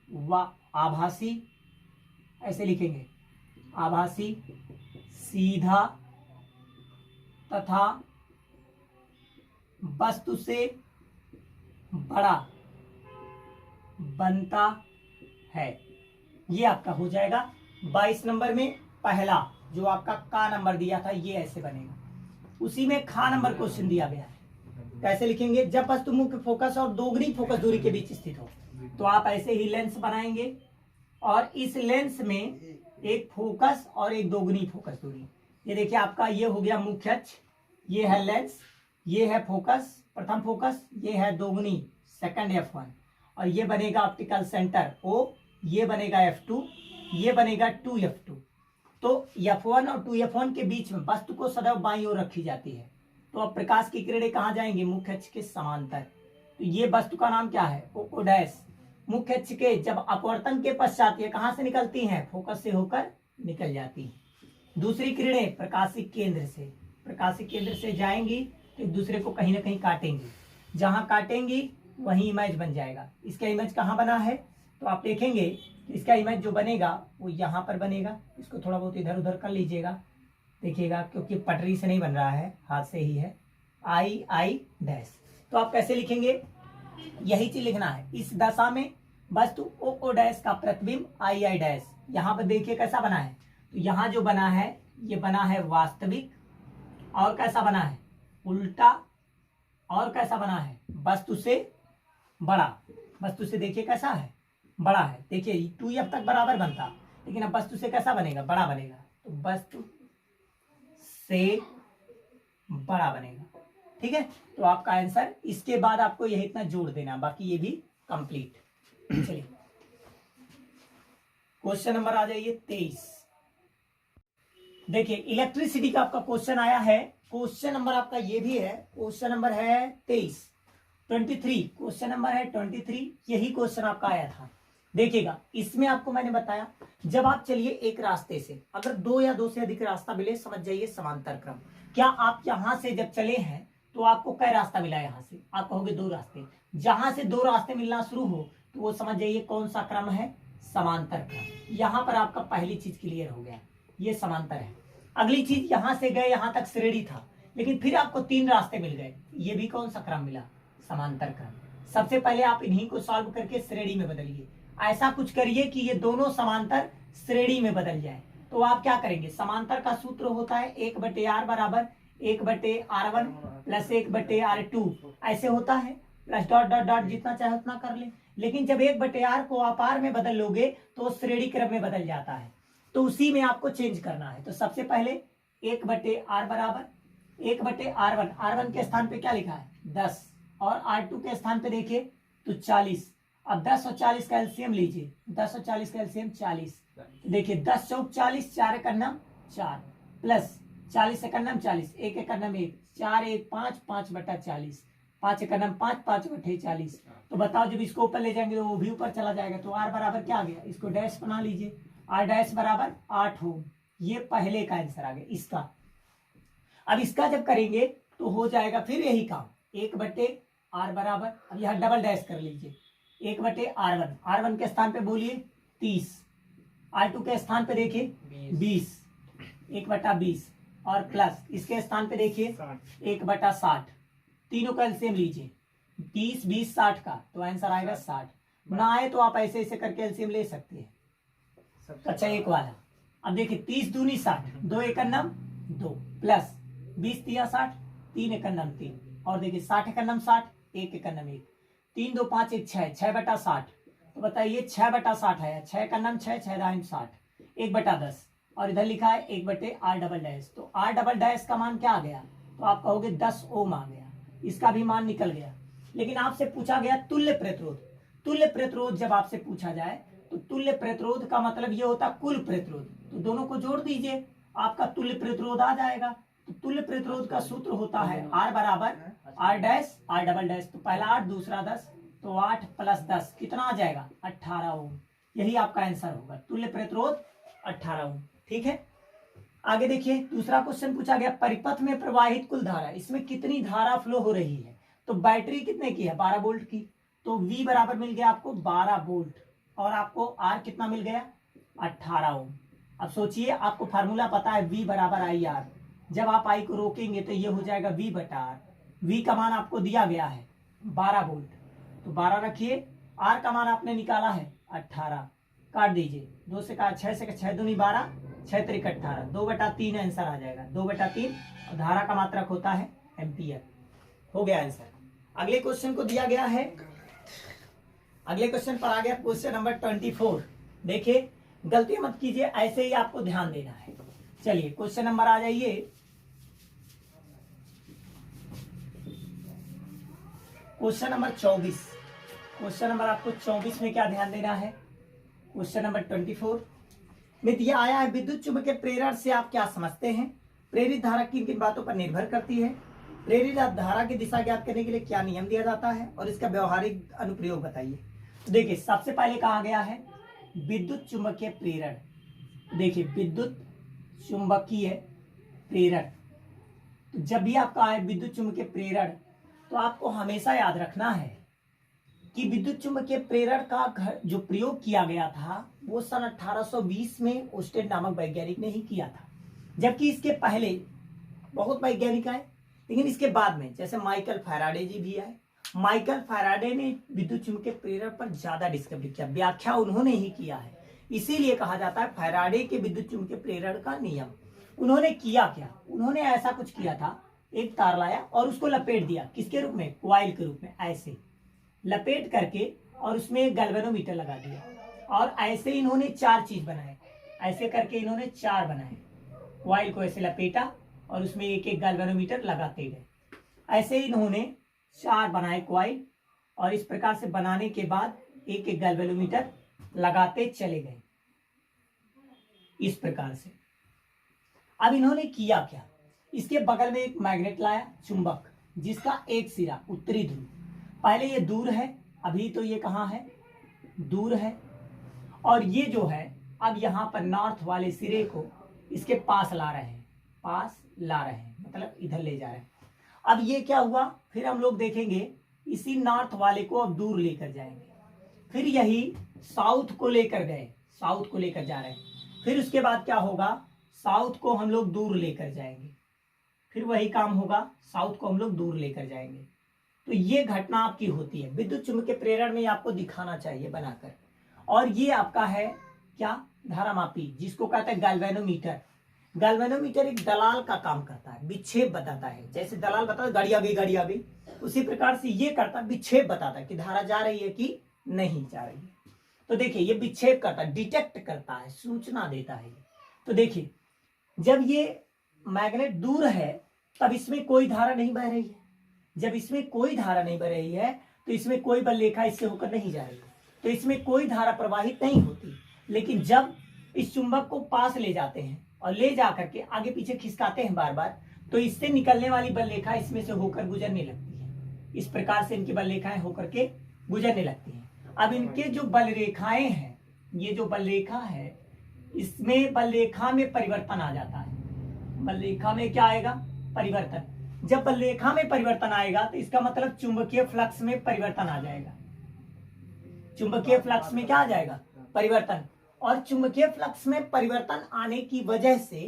व आभासी, ऐसे लिखेंगे, आभासी सीधा तथा वस्तु से बड़ा बनता है। ये आपका हो जाएगा 22 नंबर में। पहला जो आपका का नंबर दिया था ये ऐसे बनेगा, उसी में खा नंबर क्वेश्चन दिया गया है। कैसे लिखेंगे, जब वस्तु मुख्य फोकस और दोगुनी फोकस दूरी के बीच स्थित हो, तो आप ऐसे ही लेंस बनाएंगे और इस लेंस में एक फोकस और एक दोगुनी फोकस दूरी। ये देखिए आपका ये हो गया मुख्य अक्ष, ये है लेंस, ये है फोकस प्रथम फोकस, ये है दोगुनी सेकंड F1, और ये बनेगा ऑप्टिकल सेंटर O, ये बनेगा F2, ये बनेगा 2F2। तो F1 और 2F1 के बीच में वस्तु को सदैव बाईं ओर रखी जाती है। तो अब प्रकाश की किरणें कहाँ जाएंगी, मुख्य अक्ष के समांतर। तो ये वस्तु का नाम क्या है, ओ डैश। मुख्य अक्ष के जब अपवर्तन के पश्चात ये कहां से निकलती हैं, फोकस से होकर निकल जाती है। दूसरी किरणें प्रकाशिक केंद्र से जाएंगी तो एक दूसरे को कहीं ना कहीं काटेंगी, जहां काटेंगी वही इमेज बन जाएगा। इसका इमेज कहाँ बना है, तो आप देखेंगे कि इसका इमेज जो बनेगा वो यहाँ पर बनेगा। इसको थोड़ा बहुत इधर उधर कर लीजिएगा, देखिएगा, क्योंकि पटरी से नहीं बन रहा है, हाथ से ही है, आई डैश। तो आप कैसे लिखेंगे, यही चीज लिखना है, इस दशा में वस्तु ओ डैश का प्रतिबिंब आई डैश। यहाँ पर देखिए कैसा बना है, तो यहाँ जो बना है ये बना है वास्तविक, और कैसा बना है उल्टा, और कैसा बना है वस्तु से बड़ा। वस्तु से देखिए कैसा है, बड़ा है। देखिए 2F तक बराबर बनता, लेकिन अब वस्तु से कैसा बनेगा, बड़ा बनेगा। तो वस्तु से बड़ा बनेगा, ठीक है। तो आपका आंसर, इसके बाद आपको यही इतना जोड़ देना, बाकी ये भी कंप्लीट। चलिए क्वेश्चन नंबर आ जाइए 23। देखिए इलेक्ट्रिसिटी का आपका क्वेश्चन आया है, क्वेश्चन नंबर आपका ये भी है, क्वेश्चन नंबर है 23, 23 क्वेश्चन नंबर है 23। यही क्वेश्चन आपका आया था। देखिएगा इसमें आपको मैंने बताया, जब आप चलिए एक रास्ते से, अगर दो या दो से अधिक रास्ता मिले, समझ जाइए समांतर क्रम। क्या आप यहां से जब चले हैं तो आपको कई रास्ता मिला, यहां से आप कहोगे दो रास्ते, जहां से दो रास्ते मिलना शुरू हो तो वो समझ जाइए कौन सा क्रम है, समांतर क्रम। यहां पर आपका पहली चीज क्लियर हो गया, ये समांतर है। अगली चीज, यहां से गए यहां तक श्रेणी था, लेकिन फिर आपको तीन रास्ते मिल गए, ये भी कौन सा क्रम मिला, समांतर क्रम। सबसे पहले आप इन्हीं को सॉल्व करके श्रेणी में बदलिए, ऐसा कुछ करिए कि ये दोनों समांतर श्रेणी में बदल जाए। तो आप क्या करेंगे, समांतर का सूत्र होता है 1/r बराबर 1/r1 प्लस 1/r2, ऐसे होता है, प्लस डॉट डॉट डॉट, जितना चाहे उतना कर ले। लेकिन जब 1/r को आप r में बदल लोगे तो श्रेणी क्रम में बदल जाता है, तो उसी में आपको चेंज करना है। तो सबसे पहले 1/r बराबर 1/r1, r1 के स्थान पे क्या लिखा है 10, और r2 के स्थान पे देखिए तो 40। अब 10 और 40 का एलसीएम लीजिए, 10 और 40 का एलसीएम 40। देखिए 10 चौक 40, 4 एकन्नम 4, प्लस 40 एकन्नम 40, 1 एकन्नम 1, 4 1 5, 5/40, 5 एकन्नम 5, 5/40। तो बताओ जब इसको ऊपर ले जाएंगे तो वो भी ऊपर चला जाएगा, तो r बराबर क्या आ गया, इसको डैश बना लीजिए, r डैश बराबर 8 ओम। ये पहले का आंसर आ गया इसका। अब इसका जब करेंगे तो हो जाएगा फिर यही काम, 1/r बराबर, अब यहां डबल डैश कर लीजिए, 1/r1, r1 के स्थान पे बोलिए 30, r2 के स्थान पे देखिए 20, 1/20, और प्लस इसके स्थान पे देखिए 1/60। तीनों का एलसीएम लीजिए, 30 20 60 का, तो आंसर आएगा 60। ना आए तो आप ऐसे ऐसे करके एलसीएम ले सकते हैं। अच्छा एक वाला, अब देखिए 30 दूनी 60, 2 एकन्नम 2, प्लस 20 तिया 60, 3 एकन्नम 3, और देखिए 60 एकन्नम 60, 1 एकन्नम 1, 3 2 5 1 6, 6/60। तो बताइए 6/60 है, 6 एकन्नम 6, 6 दाहिम 60, 1/10 और इधर लिखा है 1/r डबल डैश। तो r डबल डैश का मान क्या आ गया, तो आप कहोगे 10 ओम आ गया, इसका भी मान निकल गया। लेकिन आपसे पूछा गया तुल्य प्रतिरोध। तुल्य प्रतिरोध जब आपसे पूछा जाए तो तुल्य प्रतिरोध का मतलब ये होता है कुल प्रतिरोध, तो दोनों को जोड़ दीजिए, आपका तुल्य प्रतिरोध आ जाएगा। तो तुल्य प्रतिरोध का सूत्र होता है R बराबर R dash R double dash. तो पहला 8 दूसरा 10, तो 8 + 10 कितना आ जाएगा, 18 ओम। यही आपका आंसर होगा, तुल्य प्रतिरोध 18 ओम। ठीक है, आगे देखिए दूसरा क्वेश्चन पूछा गया, परिपथ में प्रवाहित कुल धारा, इसमें कितनी धारा फ्लो हो रही है। तो बैटरी कितने की है, 12 वोल्ट की, तो V बराबर मिल गया आपको 12 वोल्ट और आपको R कितना मिल गया, 18 ओम। अब सोचिए, आपको फार्मूला पता है V बराबर IR, जब आप I को रोकेंगे तो ये हो जाएगा V/R। V का मान आपको दिया गया है 12 वोल्ट, तो 12 रखिए, R का मान आपने निकाला है 18, काट दीजिए, 2 से कहा 6 से 6 दूनी 12, 6 त्रिक 18, 2/3 आंसर आ जाएगा, 2/3। और धारा का मात्रक होता है एम्पियर। हो गया आंसर। अगले क्वेश्चन को दिया गया है, अगले क्वेश्चन पर आ गया क्वेश्चन नंबर 24। देखिए गलती मत कीजिए, ऐसे ही आपको ध्यान देना है। चलिए क्वेश्चन नंबर आ जाइए, क्वेश्चन नंबर 24। क्वेश्चन नंबर आपको 24 में क्या ध्यान देना है, क्वेश्चन नंबर 24 में दिया आया है, विद्युत चुम्बकीय प्रेरण से आप क्या समझते हैं, प्रेरित धारा किन किन बातों पर निर्भर करती है, प्रेरित धारा की दिशा ज्ञात करने के लिए क्या नियम दिया जाता है और इसका व्यवहारिक अनुप्रयोग बताइए। तो देखिए सबसे पहले कहा गया है विद्युत चुम्बकीय प्रेरण। देखिए विद्युत चुम्बकीय प्रेरण, तो जब भी आपका है विद्युत चुम्बकीय प्रेरण, तो आपको हमेशा याद रखना है कि विद्युत चुम्बकीय प्रेरण का जो प्रयोग किया गया था वो सन 1820 में ओस्टेड नामक वैज्ञानिक ने ही किया था। जबकि इसके पहले बहुत वैज्ञानिक आए, लेकिन इसके बाद में जैसे माइकल फैराडे जी भी आए। माइकल फैराडे ने विद्युत चुम्बकीय प्रेरण पर ज्यादा डिस्कवरी किया, व्याख्या उन्होंने ही किया है, इसीलिए कहा जाता है फैराडे के विद्युत चुम्बकीय प्रेरण का नियम। उन्होंने किया क्या, उन्होंने ऐसा कुछ किया था, एक तार लाया और उसको लपेट दिया, किसके रूप में, कॉइल के रूप में, ऐसे लपेट करके, और उसमें एक गैल्वेनोमीटर लगा दिया। और ऐसे इन्होंने 4 चीज बनाए, ऐसे करके इन्होंने 4 बनाए, कॉइल को ऐसे लपेटा और उसमें एक एक गैल्वेनोमीटर लगाते गए। ऐसे इन्होंने 4 बनाए कॉइल, और इस प्रकार से बनाने के बाद एक एक गैल्वेनोमीटर लगाते चले गए, इस प्रकार से। अब इन्होंने किया क्या, इसके बगल में एक मैग्नेट लाया, चुंबक, जिसका एक सिरा उत्तरी ध्रुव, पहले ये दूर है, अभी तो ये कहाँ है, दूर है, और ये जो है अब यहाँ पर नॉर्थ वाले सिरे को इसके पास ला रहे हैं, पास ला रहे हैं, मतलब इधर ले जा रहे हैं। अब ये क्या हुआ, फिर हम लोग देखेंगे इसी नॉर्थ वाले को अब दूर लेकर जाएंगे, फिर यही साउथ को लेकर गए, साउथ को लेकर जा रहे हैं, फिर उसके बाद क्या होगा, साउथ को हम लोग दूर लेकर जाएंगे, फिर वही काम होगा, साउथ को हम लोग दूर लेकर जाएंगे। तो ये घटना आपकी होती है विद्युत चुम्बकीय प्रेरण में, आपको दिखाना चाहिए बनाकर। और ये आपका है क्या, धारामापी, जिसको कहते हैं गैल्वेनोमीटर। गैल्वेनोमीटर एक दलाल का काम करता है, विक्षेप बताता है, जैसे दलाल बताता है गाड़ी आ गई, गाड़ी आ गई, उसी प्रकार से ये करता है, विक्षेप बताता है कि धारा जा रही है कि नहीं जा रही है। तो देखिए ये विक्षेप करता है, डिटेक्ट करता है, सूचना देता है। तो देखिए जब ये मैग्नेट दूर है तब इसमें कोई धारा नहीं बह रही है, जब इसमें कोई धारा नहीं बह रही है तो इसमें कोई बल रेखा इससे होकर नहीं जा रही है, तो इसमें कोई धारा प्रवाहित नहीं होती। लेकिन जब इस चुंबक को पास ले जाते हैं और ले जा करके आगे पीछे खिसकाते हैं बार बार, तो इससे निकलने वाली बल रेखा इसमें से होकर गुजरने लगती है, इस प्रकार से इनकी बल रेखाएं होकर के गुजरने लगती हैं। अब इनके जो बल रेखाएं हैं, ये जो बल रेखा है, इसमें बल रेखा में परिवर्तन आ जाता है, बल रेखा में क्या आएगा, परिवर्तन। जब बल रेखा में परिवर्तन आएगा तो इसका मतलब चुंबकीय फ्लक्स में परिवर्तन आ जाएगा, चुंबकीय फ्लक्स में क्या आ जाएगा, परिवर्तन। और चुंबकीय फ्लक्स में परिवर्तन आने की वजह से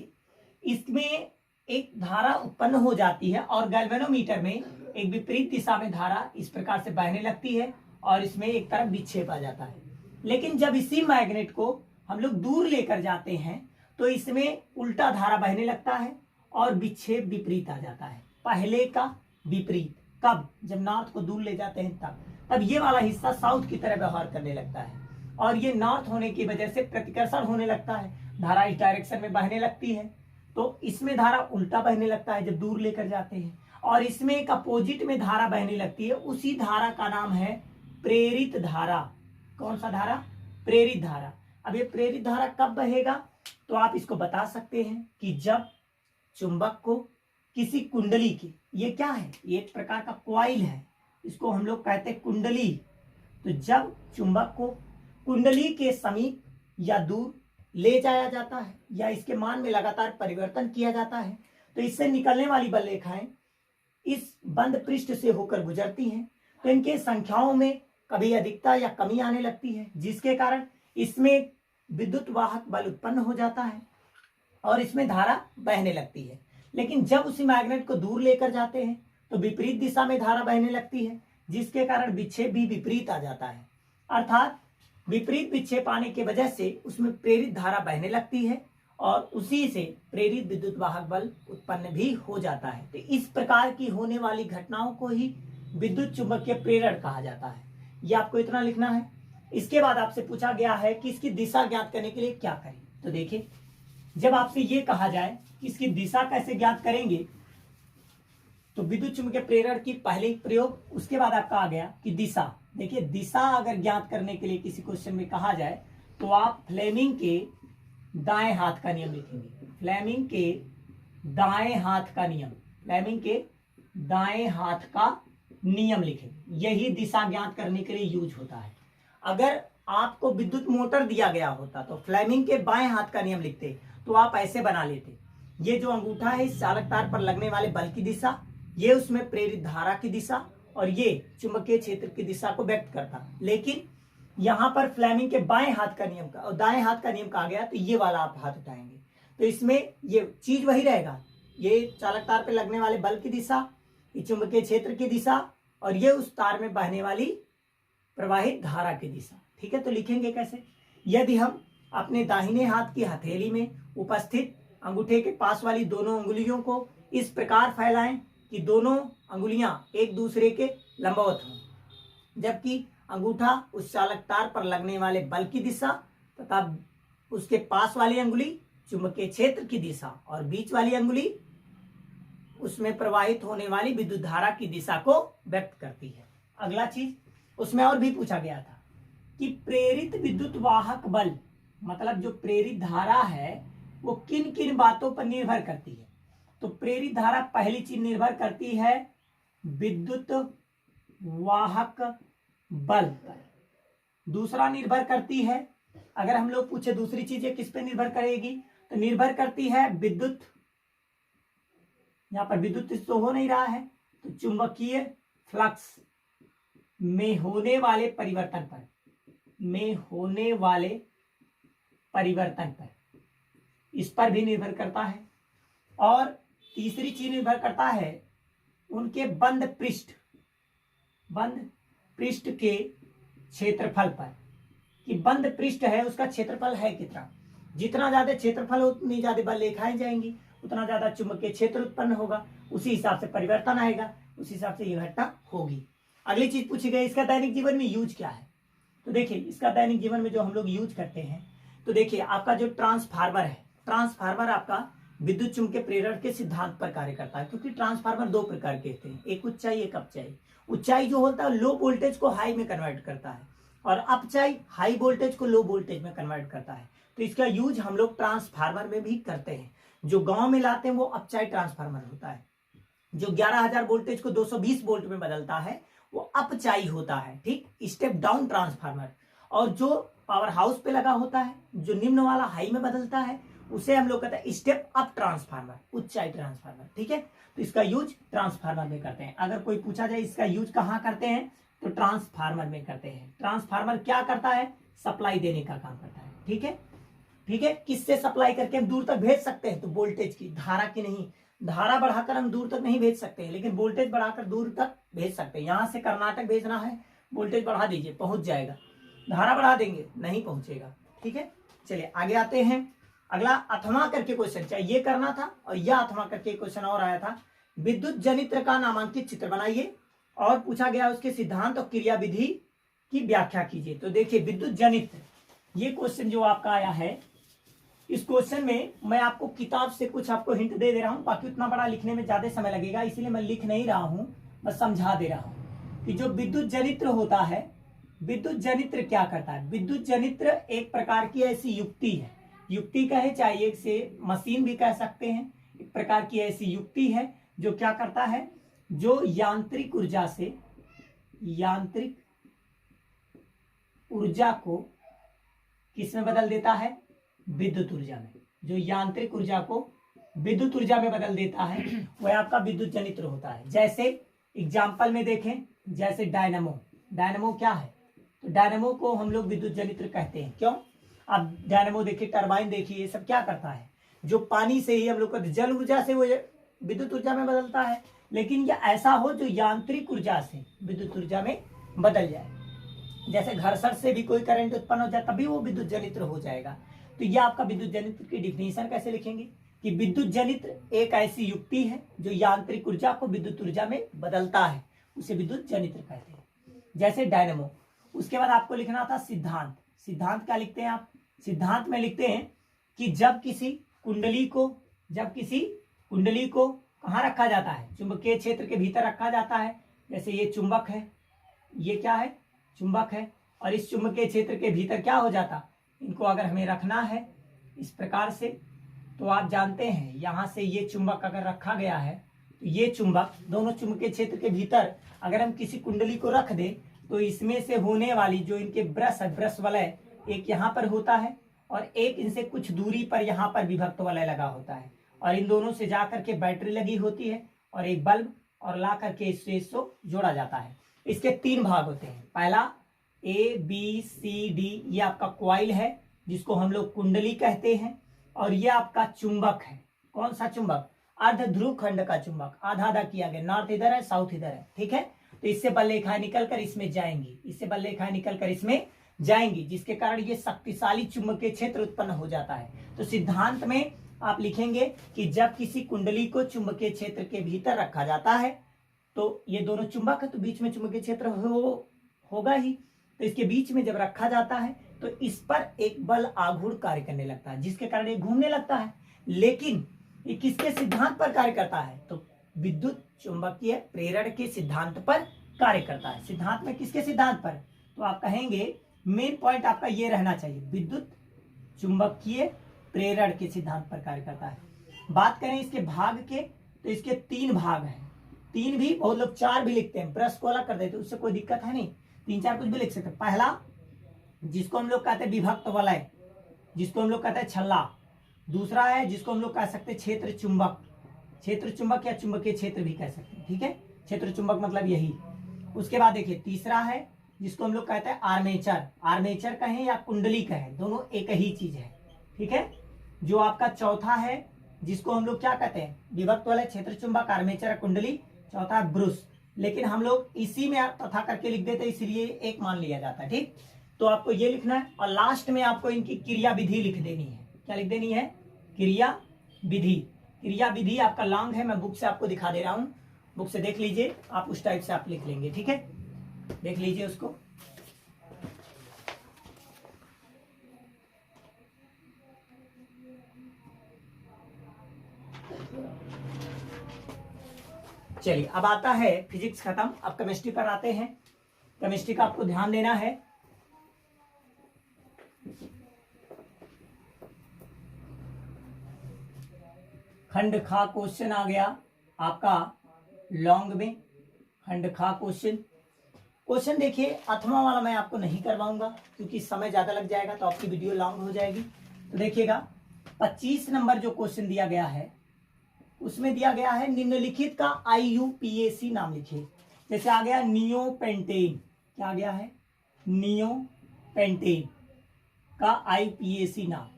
इसमें एक धारा उत्पन्न हो जाती है और गैल्वेनोमीटर में एक विपरीत दिशा में धारा इस प्रकार से बहने लगती है और इसमें एक तरफ विक्षेप आ जाता है। लेकिन जब इसी मैग्नेट को हम लोग दूर लेकर जाते हैं तो इसमें उल्टा धारा बहने लगता है और विक्षेप विपरीत आ जाता है, पहले का विपरीत। कब, जब नॉर्थ को दूर ले जाते हैं तब ये वाला हिस्सा साउथ की तरह व्यवहार करने लगता है और ये नॉर्थ होने की वजह से प्रतिकर्षण होने लगता है। धारा इस डायरेक्शन में बहने लगती है, तो इसमें धारा उल्टा बहने लगता है जब दूर लेकर जाते हैं, और इसमें एक अपोजिट में धारा बहने लगती है। उसी धारा का नाम है प्रेरित धारा। कौन सा धारा? प्रेरित धारा। अब ये प्रेरित धारा कब बहेगा? तो आप इसको बता सकते हैं कि जब चुंबक को किसी कुंडली की, ये क्या है? ये एक प्रकार का कॉइल है, इसको हम लोग कहते हैं कुंडली। तो जब चुंबक को कुंडली के समीप या दूर ले जाया जाता है या इसके मान में लगातार परिवर्तन किया जाता है, तो इससे निकलने वाली बल रेखाएं इस बंद पृष्ठ से होकर गुजरती हैं, तो इनके संख्याओं में कभी अधिकता या कमी आने लगती है, जिसके कारण इसमें विद्युत वाहक बल उत्पन्न हो जाता है और इसमें धारा बहने लगती है। लेकिन जब उसी मैग्नेट को दूर लेकर जाते हैं तो विपरीत दिशा में धारा बहने लगती है, जिसके कारण विक्षेप भी विपरीत आ जाता है। अर्थात विपरीत विक्षेप आने की वजह से उसमें प्रेरित धारा बहने लगती है और उसी से प्रेरित विद्युत वाहक बल उत्पन्न भी हो जाता है। तो इस प्रकार की होने वाली घटनाओं को ही विद्युत चुंबकीय प्रेरण कहा जाता है। ये आपको इतना लिखना है। इसके बाद आपसे पूछा गया है कि इसकी दिशा ज्ञात करने के लिए क्या करें। तो देखिए, जब आपसे ये कहा जाए कि इसकी दिशा कैसे ज्ञात करेंगे, तो विद्युत चुंबकीय प्रेरण की पहले प्रयोग, उसके बाद आपका आ गया कि दिशा। देखिए, दिशा अगर ज्ञात करने के लिए किसी क्वेश्चन में कहा जाए तो आप फ्लेमिंग के दाएं हाथ का नियम लिखेंगे। फ्लेमिंग के दाएं हाथ का नियम, फ्लेमिंग के दाएं हाथ का नियम लिखेंगे। यही दिशा ज्ञात करने के लिए यूज होता है। अगर आपको विद्युत मोटर दिया गया होता तो फ्लेमिंग के बाएं हाथ का नियम लिखते, तो आप ऐसे बना लेते। ये जो अंगूठा है इस चालक तार पर लगने वाले बल की दिशा, ये उसमें प्रेरित धारा की दिशा, और ये चुंबकीय क्षेत्र की दिशा को व्यक्त करता। लेकिन यहाँ पर फ्लेमिंग के बाएं हाथ का नियम का और दाएं हाथ का नियम कहा गया, तो ये वाला आप हाथ उठाएंगे। तो इसमें ये चीज वही रहेगा, ये चालक तार पर लगने वाले बल की दिशा, ये चुंबकीय क्षेत्र की दिशा, और ये उस तार में बहने वाली प्रवाहित धारा की दिशा। ठीक है, तो लिखेंगे कैसे? यदि हम अपने दाहिने हाथ की हथेली में उपस्थित अंगूठे के पास वाली दोनों उंगलियों को इस प्रकार फैलाएं कि दोनों अंगुलियां एक दूसरे के लंबवत हों, जबकि अंगूठा उस चालक तार पर लगने वाले बल की दिशा तथा उसके पास वाली अंगुली चुंबकीय क्षेत्र की दिशा और बीच वाली अंगुली उसमें प्रवाहित होने वाली विद्युत धारा की दिशा को व्यक्त करती है। अगला चीज उसमें और भी पूछा गया था कि प्रेरित विद्युत वाहक बल, मतलब जो प्रेरित धारा है वो किन किन बातों पर निर्भर करती है। तो प्रेरित धारा पहली चीज निर्भर करती है विद्युत वाहक बल पर। दूसरा निर्भर करती है, अगर हम लोग पूछे दूसरी चीजें किस पे निर्भर करेगी, तो निर्भर करती है विद्युत, यहां पर विद्युत तो हो नहीं रहा है, तो चुंबकीय फ्लक्स में होने वाले परिवर्तन पर, में होने वाले परिवर्तन पर, इस पर भी निर्भर करता है। और तीसरी चीज निर्भर करता है उनके बंद पृष्ठ के क्षेत्रफल पर, कि बंद पृष्ठ है उसका क्षेत्रफल है कितना। जितना ज्यादा क्षेत्रफल हो उतनी ज्यादा बल रेखाएं जाएंगी, उतना ज्यादा चुंबकीय क्षेत्र उत्पन्न होगा, उसी हिसाब से परिवर्तन आएगा, उसी हिसाब से यह घटना होगी। अगली चीज पूछी गई, इसका दैनिक जीवन में यूज क्या है। तो देखिए, इसका दैनिक जीवन में जो हम लोग यूज करते हैं, तो देखिए आपका जो ट्रांसफार्मर है, ट्रांसफार्मर आपका विद्युत चुंबकीय प्रेरण के सिद्धांत पर कार्य करता है। क्योंकि ट्रांसफार्मर दो प्रकार के होते हैं, एक ऊंचाई एक अपचाई। ऊंचाई जो होता है लो वोल्टेज को हाई में कन्वर्ट करता है, और अपचाई हाई वोल्टेज को लो वोल्टेज में कन्वर्ट करता है। तो इसका यूज हम लोग ट्रांसफार्मर में भी करते हैं। जो गांव में लाते हैं वो अपचाई ट्रांसफार्मर होता है, जो 11,000 वोल्टेज को 220 वोल्ट में बदलता है वो अपचाई होता है। ठीक, स्टेप डाउन ट्रांसफार्मर। और जो पावर हाउस पे लगा होता है, जो निम्न वाला हाई में बदलता है, उसे हम लोग कहते हैं स्टेप अप ट्रांसफार्मर, उच्चाई ट्रांसफार्मर। ठीक है, तो इसका यूज ट्रांसफार्मर में करते हैं। अगर कोई पूछा जाए इसका यूज कहाँ करते हैं, तो ट्रांसफार्मर में करते हैं। ट्रांसफार्मर क्या करता है, सप्लाई देने का काम करता है। ठीक है, ठीक है, किससे सप्लाई करके हम दूर तक भेज सकते हैं, तो वोल्टेज की, धारा की नहीं। धारा बढ़ाकर हम दूर तक नहीं भेज सकते हैं, लेकिन वोल्टेज बढ़ाकर दूर तक भेज सकते हैं। यहां से कर्नाटक भेजना है, वोल्टेज बढ़ा दीजिए, पहुंच जाएगा। धारा बढ़ा देंगे, नहीं पहुंचेगा। ठीक है, चलिए आगे आते हैं। अगला अथवा करके क्वेश्चन, चाहे ये करना था और यह अथवा करके क्वेश्चन और आया था। विद्युत जनित्र का नामांकित चित्र बनाइए और पूछा गया उसके सिद्धांत और क्रियाविधि की व्याख्या कीजिए। तो देखिए, विद्युत जनित्र, ये क्वेश्चन जो आपका आया है, इस क्वेश्चन में मैं आपको किताब से कुछ आपको हिंट दे रहा हूं, बाकी उतना बड़ा लिखने में ज्यादा समय लगेगा, इसीलिए मैं लिख नहीं रहा हूं, बस समझा दे रहा हूं कि जो विद्युत जनित्र होता है, विद्युत जनित्र क्या करता है। विद्युत जनित्र एक प्रकार की ऐसी युक्ति है, युक्ति कहे चाहे एक से मशीन भी कह सकते हैं, एक प्रकार की ऐसी युक्ति है जो क्या करता है, जो यांत्रिक ऊर्जा से, यांत्रिक ऊर्जा को किस में बदल देता है, विद्युत ऊर्जा में। जो यांत्रिक ऊर्जा को विद्युत ऊर्जा में बदल देता है वह आपका विद्युत जनित्र होता है। जैसे एग्जाम्पल में देखें, जैसे डायनामो, डायनामो क्या है, तो डायनामो को हम लोग विद्युत जनित्र कहते हैं। क्यों, आप डायनामो देखिए, टरबाइन देखिए, ये सब क्या करता है, जो पानी से ही हम लोग जल ऊर्जा से वो विद्युत ऊर्जा में बदलता है, लेकिन यह ऐसा हो जो यांत्रिक ऊर्जा से विद्युत ऊर्जा में बदल जाए। जैसे घर्षण से भी कोई करंट उत्पन्न हो जाए तभी वो विद्युत जनित्र हो जाएगा। तो ये आपका विद्युत जनित्र की डिफिनेशन कैसे लिखेंगे कि विद्युत जनित्र एक ऐसी युक्ति है जो यांत्रिक ऊर्जा को विद्युत ऊर्जा में बदलता है, उसे विद्युत जनित्र कहते हैं। जैसे डायनामो। उसके बाद आपको लिखना था सिद्धांत। सिद्धांत क्या लिखते हैं आप, सिद्धांत में लिखते हैं कि जब किसी कुंडली को कहाँ रखा जाता है, चुंबकीय क्षेत्र के भीतर रखा जाता है। जैसे ये चुंबक है, ये क्या है, चुंबक है, और इस चुंबकीय क्षेत्र के भीतर क्या हो जाता, इनको अगर हमें रखना है इस प्रकार से, तो आप जानते हैं यहां से ये चुंबक अगर रखा गया है, तो ये चुंबक दोनों चुंबकीय क्षेत्र के भीतर अगर हम किसी कुंडली को रख दें तो इसमें से होने वाली जो इनके ब्रश है, ब्रश वलय एक यहाँ पर होता है और एक इनसे कुछ दूरी पर यहाँ पर विभक्त वलय लगा होता है, और इन दोनों से जा करके बैटरी लगी होती है और एक बल्ब, और ला करके इसको जोड़ा जाता है। इसके 3 भाग होते हैं। पहला A B C D, ये आपका कॉइल है जिसको हम लोग कुंडली कहते हैं, और ये आपका चुंबक है। कौन सा चुंबक, अर्ध ध्रुव खंड का चुंबक, आधा आधा किया गया, नॉर्थ इधर है साउथ इधर है, ठीक है। तो इससे बल रेखाएं निकल कर इसमें जाएंगी, इससे बल रेखाएं निकल कर इसमें जाएंगी, जिसके कारण ये शक्तिशाली चुंबकीय क्षेत्र उत्पन्न हो जाता है। तो सिद्धांत में आप लिखेंगे कि जब किसी कुंडली को चुंबकीय क्षेत्र के भीतर रखा जाता है, तो ये दोनों चुंबक है तो बीच में चुंबकीय क्षेत्र होगा ही, तो इसके बीच में जब रखा जाता है तो इस पर एक बल आघूर्ण कार्य करने लगता है, जिसके कारण ये घूमने लगता है। लेकिन ये किसके सिद्धांत पर कार्य करता है, तो विद्युत चुंबकीय प्रेरण के सिद्धांत पर कार्य करता है। सिद्धांत में किसके सिद्धांत पर, तो आप कहेंगे मेन पॉइंट आपका ये रहना चाहिए, विद्युत चुंबकीय प्रेरण के सिद्धांत पर कार्य करता है। बात करें इसके भाग के, तो इसके 3 भाग हैं। 3 भी, बहुत लोग 4 भी लिखते हैं, ब्रश को अलग कर देते, उससे कोई दिक्कत है नहीं, 3-4 कुछ भी लिख सकते हैं। पहला जिसको हम लोग कहते हैं विभक्त वलय, जिसको हम लोग कहते हैं छल्ला। दूसरा है जिसको हम लोग कह सकते हैं क्षेत्र चुंबक, क्षेत्र चुंबक या चुंबकीय क्षेत्र भी कह सकते हैं, ठीक है, क्षेत्र चुंबक मतलब यही। उसके बाद देखिए तीसरा है जिसको हम लोग कहते हैं आर्मेचर, आर्मेचर कहें या कुंडली कहें, दोनों एक ही चीज है, ठीक है। जो आपका चौथा है जिसको हम लोग क्या कहते हैं, विभक्त वलय, क्षेत्र चुंबक, आर्मेचर, कुंडली। चौथा है ब्रूस, लेकिन हम लोग इसी में तथा करके लिख देते, इसलिए एक मान लिया जाता है, ठीक। तो आपको ये लिखना है, और लास्ट में आपको इनकी क्रिया विधि लिख देनी है। क्या लिख देनी है, क्रिया विधि। क्रिया विधि आपका लॉन्ग है, मैं बुक से आपको दिखा दे रहा हूं, बुक से देख लीजिए, आप उस टाइप से आप लिख लेंगे, ठीक है, देख लीजिए उसको। चलिए अब आता है फिजिक्स खत्म, अब केमिस्ट्री पर आते हैं। केमिस्ट्री का आपको ध्यान देना है। खंड खा क्वेश्चन आ गया आपका लॉन्ग में, खंड खा क्वेश्चन देखिए, अथवा वाला मैं आपको नहीं करवाऊंगा क्योंकि समय ज्यादा लग जाएगा, तो आपकी वीडियो लॉन्ग हो जाएगी। तो देखिएगा 25 नंबर जो क्वेश्चन दिया गया है उसमें दिया गया है निम्नलिखित का IUPAC नाम लिखिए। जैसे आ गया नियोपेंटेन, क्या आ गया है, नियोपेंटेन का IUPAC नाम,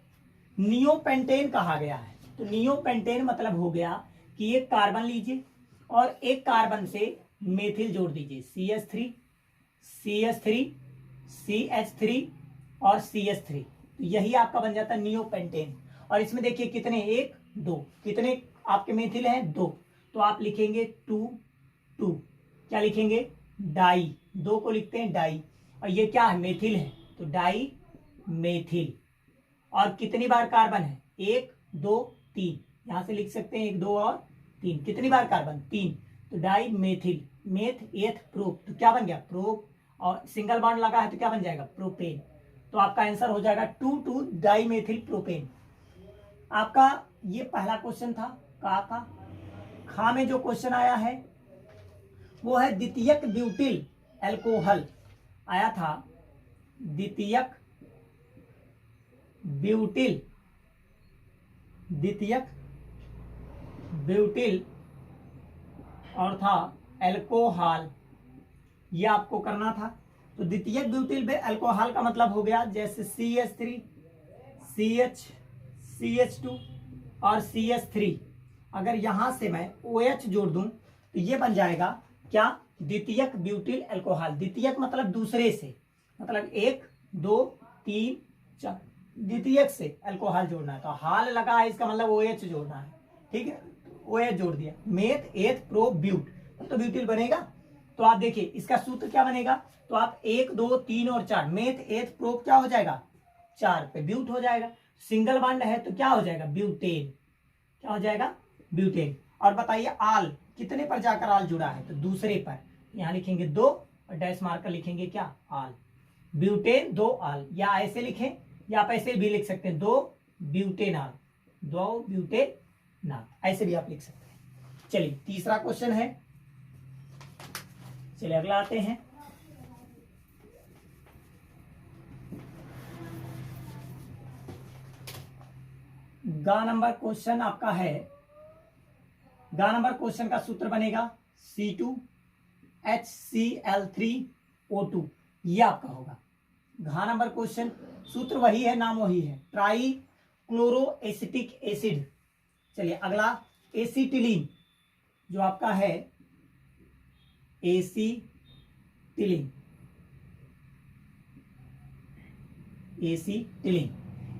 नियोपेंटेन कहा गया है। तो नियोपेंटेन मतलब हो गया कि एक कार्बन लीजिए और एक कार्बन से मेथिल जोड़ दीजिए, CH3 CH3 CH3 और CH3, तो यही आपका बन जाता है नियोपेंटेन। और इसमें देखिए कितने, 1 2, कितने आपके मेथिल हैं, 2, तो आप लिखेंगे 2 2, क्या लिखेंगे, डाई, 2 को लिखते हैं डाई, और ये क्या है, मेथिल है, तो डाई मेथिल। और कितनी बार कार्बन है? 1 2 3, यहां से लिख सकते हैं 1 2 और 3। कितनी बार कार्बन? 3। तो dimethyl, meth eth prop, तो क्या बन गया? प्रोप। और सिंगल बॉन्ड लगा है तो क्या बन जाएगा? प्रोपेन। तो आपका आंसर हो जाएगा 2 डाई मेथिल प्रोपेन। आपका ये पहला क्वेश्चन था का। खा में जो क्वेश्चन आया है वो है द्वितीयक ब्यूटिल एल्कोहल आया था। द्वितीयक ब्यूटिल और था एल्कोहल, ये आपको करना था। तो द्वितीयक ब्यूटिल एल्कोहल का मतलब हो गया जैसे CH3 CH2 और CH3। अगर यहां से मैं OH जोड़ दूं तो ये बन जाएगा क्या? द्वितीयक ब्यूटिल एल्कोहल। द्वितीयक मतलब दूसरे से, मतलब 1 2 3 4, द्वितीयक से अल्कोहल जोड़ना है। तो हाल लगा है इसका मतलब OH जोड़ना है। ठीक है, OH जोड़ दिया। मेथ एथ प्रो ब्यूट, तो ब्यूटिल बनेगा। तो आप देखिए इसका सूत्र क्या बनेगा? तो आप 1 2 3 और 4, मेथ एथ प्रो क्या हो जाएगा? 4 पे ब्यूट हो जाएगा। सिंगल बॉन्ड है तो क्या हो जाएगा? ब्यूटेन। क्या हो जाएगा? ब्यूटेन। और बताइए आल कितने पर जाकर आल जुड़ा है? तो दूसरे पर। यहां लिखेंगे 2 और डैश मार्कर लिखेंगे क्या? आल। ब्यूटेन 2 आल, या ऐसे लिखें या आप ऐसे भी लिख सकते हैं 2 ब्यूटेनॉल, 2 ब्यूटेनॉल, ऐसे भी आप लिख सकते हैं। चलिए तीसरा क्वेश्चन है, चलिए अगला आते हैं। गा नंबर क्वेश्चन आपका है, गा नंबर क्वेश्चन का सूत्र बनेगा C2HCl3O2, ये आपका होगा। घा नंबर क्वेश्चन सूत्र वही है, नाम वही है, ट्राई क्लोरो एसिटिक एसिड। चलिए अगला एसीटिलीन, जो आपका है एसीटिलीन।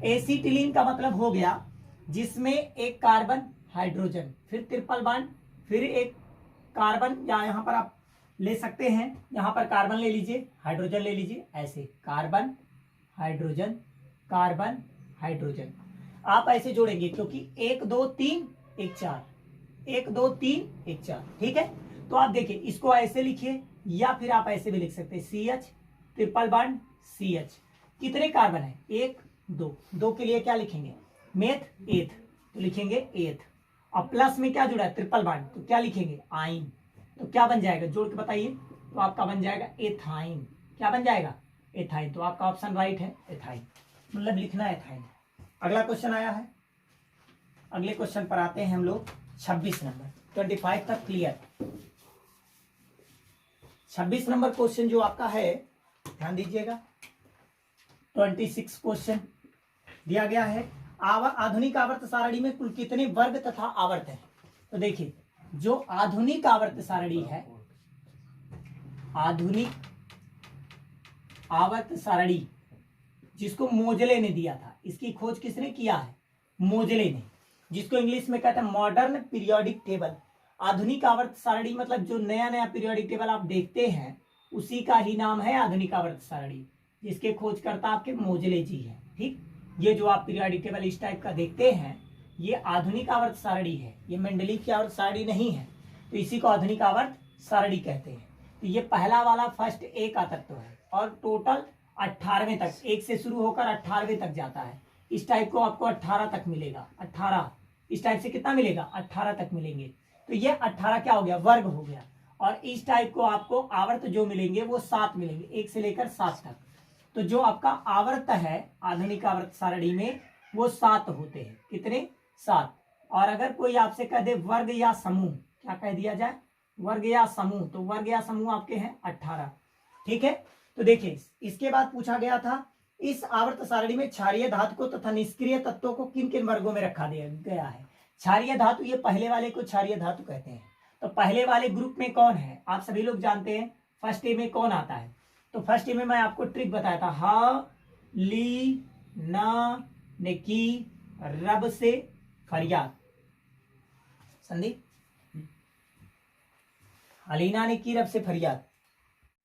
एसीटिलीन का मतलब हो गया जिसमें एक कार्बन हाइड्रोजन, फिर ट्रिपल बॉन्ड, फिर एक कार्बन, या यहां पर आप ले सकते हैं, यहां पर कार्बन ले लीजिए, हाइड्रोजन ले लीजिए, ऐसे कार्बन हाइड्रोजन कार्बन हाइड्रोजन आप ऐसे जोड़ेंगे क्योंकि 1 2 3 1 4, 1 2 3 1 4। ठीक है, तो आप देखिए इसको ऐसे लिखिए या फिर आप ऐसे भी लिख सकते हैं CH ट्रिपल बॉन्ड CH। कितने कार्बन है? 1 2, 2 के लिए क्या लिखेंगे? मेथ एथ, तो लिखेंगे एथ। और प्लस में क्या जुड़ा है? ट्रिपल बॉन्ड, तो क्या लिखेंगे? आइन। तो क्या बन जाएगा? जोड़ के बताइए। तो आपका बन जाएगा एथाइन। क्या बन जाएगा? एथाइन। तो आपका ऑप्शन राइट है, एथाइन, मतलब लिखना एथाइन। अगला क्वेश्चन आया है, अगले क्वेश्चन पर आते हैं हम लोग। 26 नंबर, 25 तक क्लियर। 26 नंबर क्वेश्चन जो आपका है, ध्यान दीजिएगा। 26 क्वेश्चन दिया गया है, आधुनिक आवर्त सारणी में कुल कितने वर्ग तथा आवर्त है? तो देखिए जो आधुनिक आवर्त सारणी है, आधुनिक आवर्त सारणी जिसको मोजले ने दिया था, इसकी खोज किसने किया है? मोजले ने, जिसको इंग्लिश में कहते हैं मॉडर्न पीरियोडिक टेबल। आधुनिक आवर्त सारणी मतलब जो नया नया पीरियोडिक टेबल आप देखते हैं उसी का ही नाम है आधुनिक आवर्त सारणी, जिसके खोजकर्ता आपके मोजले जी हैं। ठीक, ये जो आप पीरियोडिक टेबल इस टाइप का देखते हैं ये आधुनिक आवर्त सारणी है, ये मेंडलीव की आवर्त सारणी नहीं है, तो इसी को आधुनिक आवर्त सारणी कहते हैं। तो ये पहला वाला फर्स्ट ए का तत्व है और टोटल 18वें तक, 1 से शुरू होकर 18वें तक जाता है। इस टाइप को आपको 18 तक मिलेगा, 18 इस टाइप से कितना मिलेगा? 18 तक मिलेंगे। तो ये 18 क्या हो गया? वर्ग हो गया। और इस टाइप को आपको आवर्त जो मिलेंगे वो 7 मिलेंगे, 1 से लेकर 7 तक। तो जो आपका आवर्त है आधुनिक आवर्त सारणी में वो 7 होते हैं। कितने? 7। और अगर कोई आपसे कह दे वर्ग या समूह, क्या कह दिया जाए? वर्ग या समूह, तो वर्ग या समूह आपके हैं 18। ठीक है, तो देखिए इसके बाद पूछा गया था इस आवर्त सारणी में क्षारीय धातु को तथा निष्क्रिय तत्वों को किन किन वर्गों में रखा गया है? क्षारीय धातु, ये पहले वाले को क्षारीय धातु कहते हैं। तो पहले वाले ग्रुप में कौन है? आप सभी लोग जानते हैं फर्स्ट ए में कौन आता है। तो फर्स्ट ए में मैं आपको ट्रिक बताया था, हा ली ना ने की रब से फरियाद। संदीप, हलीना ने की रब से फरियाद,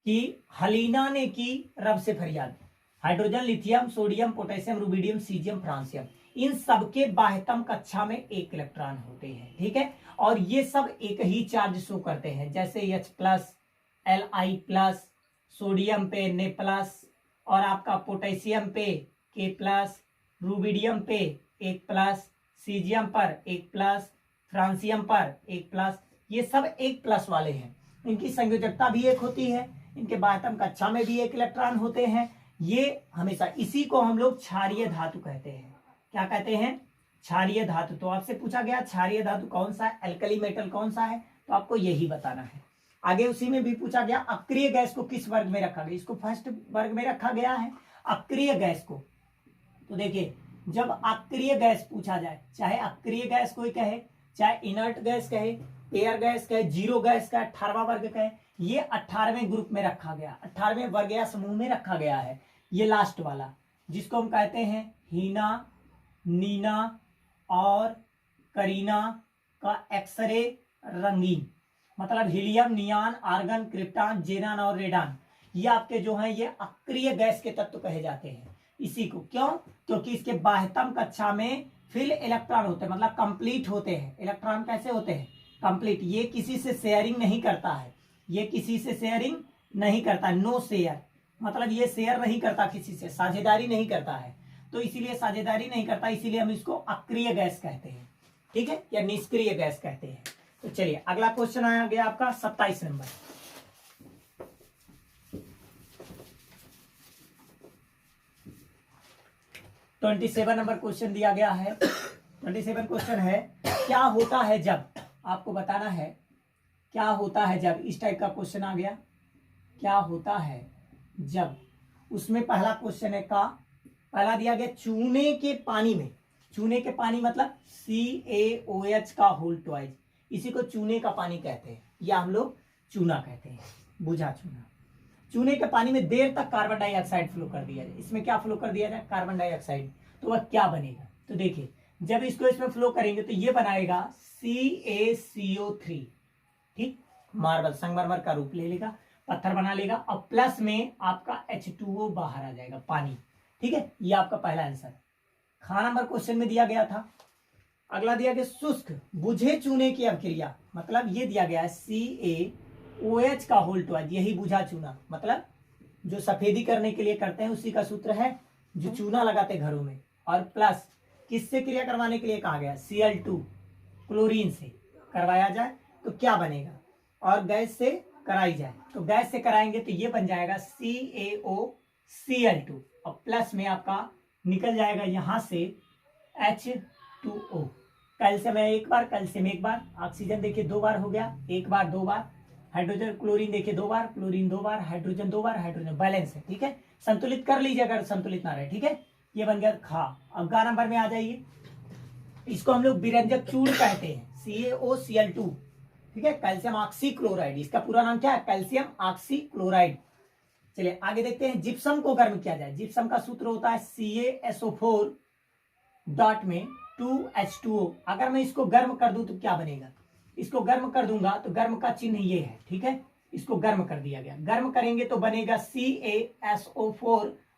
कि हलीना ने की रब से फरियाद। Hydrogen, lithium, sodium, potassium, rubidium, caesium, francium, इन सबके बाह्यतम कक्षा में एक इलेक्ट्रॉन होते हैं, ठीक है। और ये सब एक ही चार्ज शो करते हैं, जैसे H+, Li+, सोडियम पे Na+, और आपका पोटेशियम पे K+, रुबिडियम पे 1+, सीजियम पर 1+, फ्रांसियम पर 1+, ये सब 1+ वाले हैं। इनकी संयोजकता भी एक होती है, इनके बाह्यतम कक्षा में भी एक इलेक्ट्रॉन होते हैं। ये हमेशा, इसी को हम लोग क्षारीय धातु कहते हैं। क्या कहते हैं? क्षारीय धातु। तो आपसे पूछा गया क्षारीय धातु कौन सा है, एल्कली मेटल कौन सा है, तो आपको यही बताना है। आगे उसी में भी पूछा गया अक्रिय गैस को किस वर्ग में रखा गया, इसको फर्स्ट वर्ग में रखा गया है अक्रिय गैस को। तो देखिए, जब अक्रिय गैस पूछा जाए, चाहे अक्रिय गैस कोई कहे, चाहे इनर्ट गैस कहे, एयर गैस कहे, जीरो गैस कहे, 18वां वर्ग कहे, ये 18वें ग्रुप में रखा गया, 18वें वर्ग या समूह में रखा गया है। ये लास्ट वाला जिसको हम कहते हैं हीना, नीना और करीना का एक्सरे रंगीन, मतलब हीलियम, नियान, आर्गन, क्रिप्टॉन, जेनान और रेडान, ये आपके जो हैं ये अक्रिय गैस के तत्व कहे जाते हैं। इसी को क्यों? क्योंकि इसके बाह्यतम कक्षा में फिल इलेक्ट्रॉन होते हैं, मतलब कंप्लीट होते हैं। इलेक्ट्रॉन कैसे होते हैं? कंप्लीट। ये किसी से शेयरिंग नहीं करता है, ये किसी से शेयरिंग नहीं करता, नो शेयर, मतलब ये शेयर नहीं करता किसी से, साझेदारी नहीं करता है। तो इसीलिए साझेदारी नहीं करता, इसीलिए हम इसको अक्रिय गैस कहते हैं, ठीक है, या निष्क्रिय गैस कहते हैं। तो चलिए अगला क्वेश्चन आया गया आपका 27 नंबर। ट्वेंटी 27 नंबर क्वेश्चन दिया गया है। 27 क्वेश्चन है, क्या होता है जब, आपको बताना है क्या होता है जब, इस टाइप का क्वेश्चन आ गया, क्या होता है जब, उसमें पहला क्वेश्चन है का, पहला दिया गया चूने के पानी में, चूने के पानी मतलब CaOH का होल ट्वाइस, इसी को चूने का पानी कहते हैं, या हम लोग चूना कहते हैं, बुझा चूना। चूने के पानी में देर तक कार्बन डाइऑक्साइड फ्लो कर दिया जाए, इसमें क्या फ्लो कर दिया जाए? Carbon dioxide. तो वह क्या बनेगा? तो देखिए, जब इसको इसमें फ्लो करेंगे तो ये बनाएगा CaCO3, ठीक, मार्बल, संगमरमर का रूप ले लेगा, पत्थर बना लेगा, और प्लस में आपका H2O बाहर आ जाएगा, पानी, ठीक है। ये आपका पहला आंसर। खा नंबर क्वेश्चन में दिया गया था। अगला दिया गया शुष्क बुझे चूने की अभिक्रिया, मतलब ये दिया गया है CaOH का होल ट्वाइस, यही बुझा चूना, मतलब जो सफेदी करने के लिए करते हैं उसी का सूत्र है, जो चूना लगाते घरों में, और प्लस किससे क्रिया करवाने के लिए कहा गया? Cl2 क्लोरीन से करवाया जाए तो क्या बनेगा, और गैस से कराई जाए तो गैस से कराएंगे तो ये बन जाएगा CaOCl2, और प्लस में आपका निकल जाएगा यहां से H2O। कैल्शियम है एक बार, कैल्शियम एक बार, ऑक्सीजन देखिए 2 बार हो गया, 1 बार 2 बार, हाइड्रोजन क्लोरीन देखिए 2 बार, क्लोरीन 2 बार, हाइड्रोजन 2 बार, हाइड्रोजन बैलेंस है, ठीक है। संतुलित कर लीजिए अगर संतुलित ना रहे, ठीक है। ये बन गया खा। अब गा नंबर में आ जाइए, इसको हम लोग विरंजक चूर्ण कहते हैं, CaOCl2, ठीक है, कैल्शियम ऑक्सी क्लोराइड, इसका पूरा नाम क्या है? Calcium oxy chloride. चलिए आगे देखते हैं, जिप्सम को गर्म किया जाए, जिप्सम का सूत्र होता है CaSO4 डॉट में 2H2O। अगर मैं इसको गर्म कर दूं तो क्या बनेगा? इसको गर्म कर दूंगा तो गर्म का चिन्ह ये है, ठीक है, इसको गर्म कर दिया गया, गर्म करेंगे तो बनेगा CaSO4